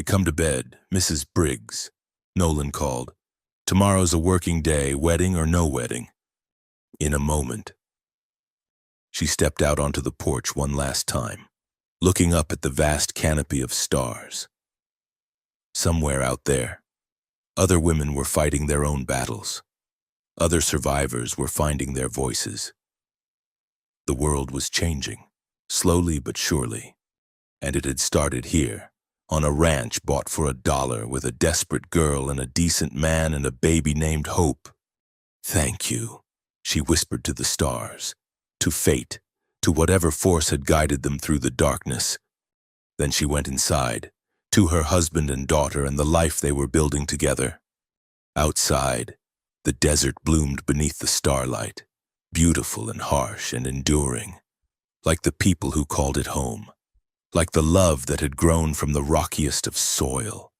Come to bed, Mrs. Briggs, Nolan called. Tomorrow's a working day, wedding or no wedding. In a moment, She stepped out onto the porch one last time, looking up at the vast canopy of stars. Somewhere out there, other women were fighting their own battles. Other survivors were finding their voices. The world was changing, slowly but surely, and it had started here, on a ranch bought for $1 with a desperate girl and a decent man and a baby named Hope. "Thank you," she whispered to the stars, to fate, to whatever force had guided them through the darkness. Then she went inside, to her husband and daughter and the life they were building together. Outside, the desert bloomed beneath the starlight, beautiful and harsh and enduring, like the people who called it home, like the love that had grown from the rockiest of soil,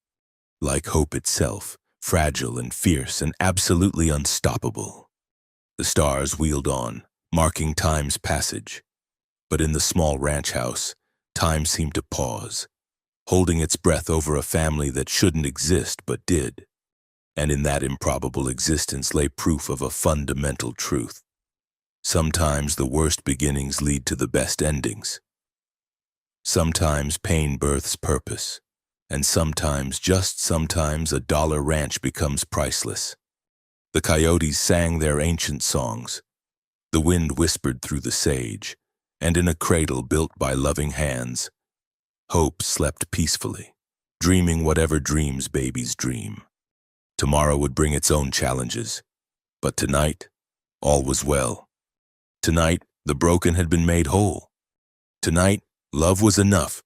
like hope itself, fragile and fierce and absolutely unstoppable. The stars wheeled on, marking time's passage. But in the small ranch house, time seemed to pause, holding its breath over a family that shouldn't exist but did. And in that improbable existence lay proof of a fundamental truth. Sometimes the worst beginnings lead to the best endings. Sometimes pain births purpose, and sometimes, just sometimes, $1 ranch becomes priceless. The coyotes sang their ancient songs. The wind whispered through the sage, and in a cradle built by loving hands, Hope slept peacefully, dreaming whatever dreams babies dream. Tomorrow would bring its own challenges, but tonight, all was well. Tonight, the broken had been made whole. Tonight, love was enough,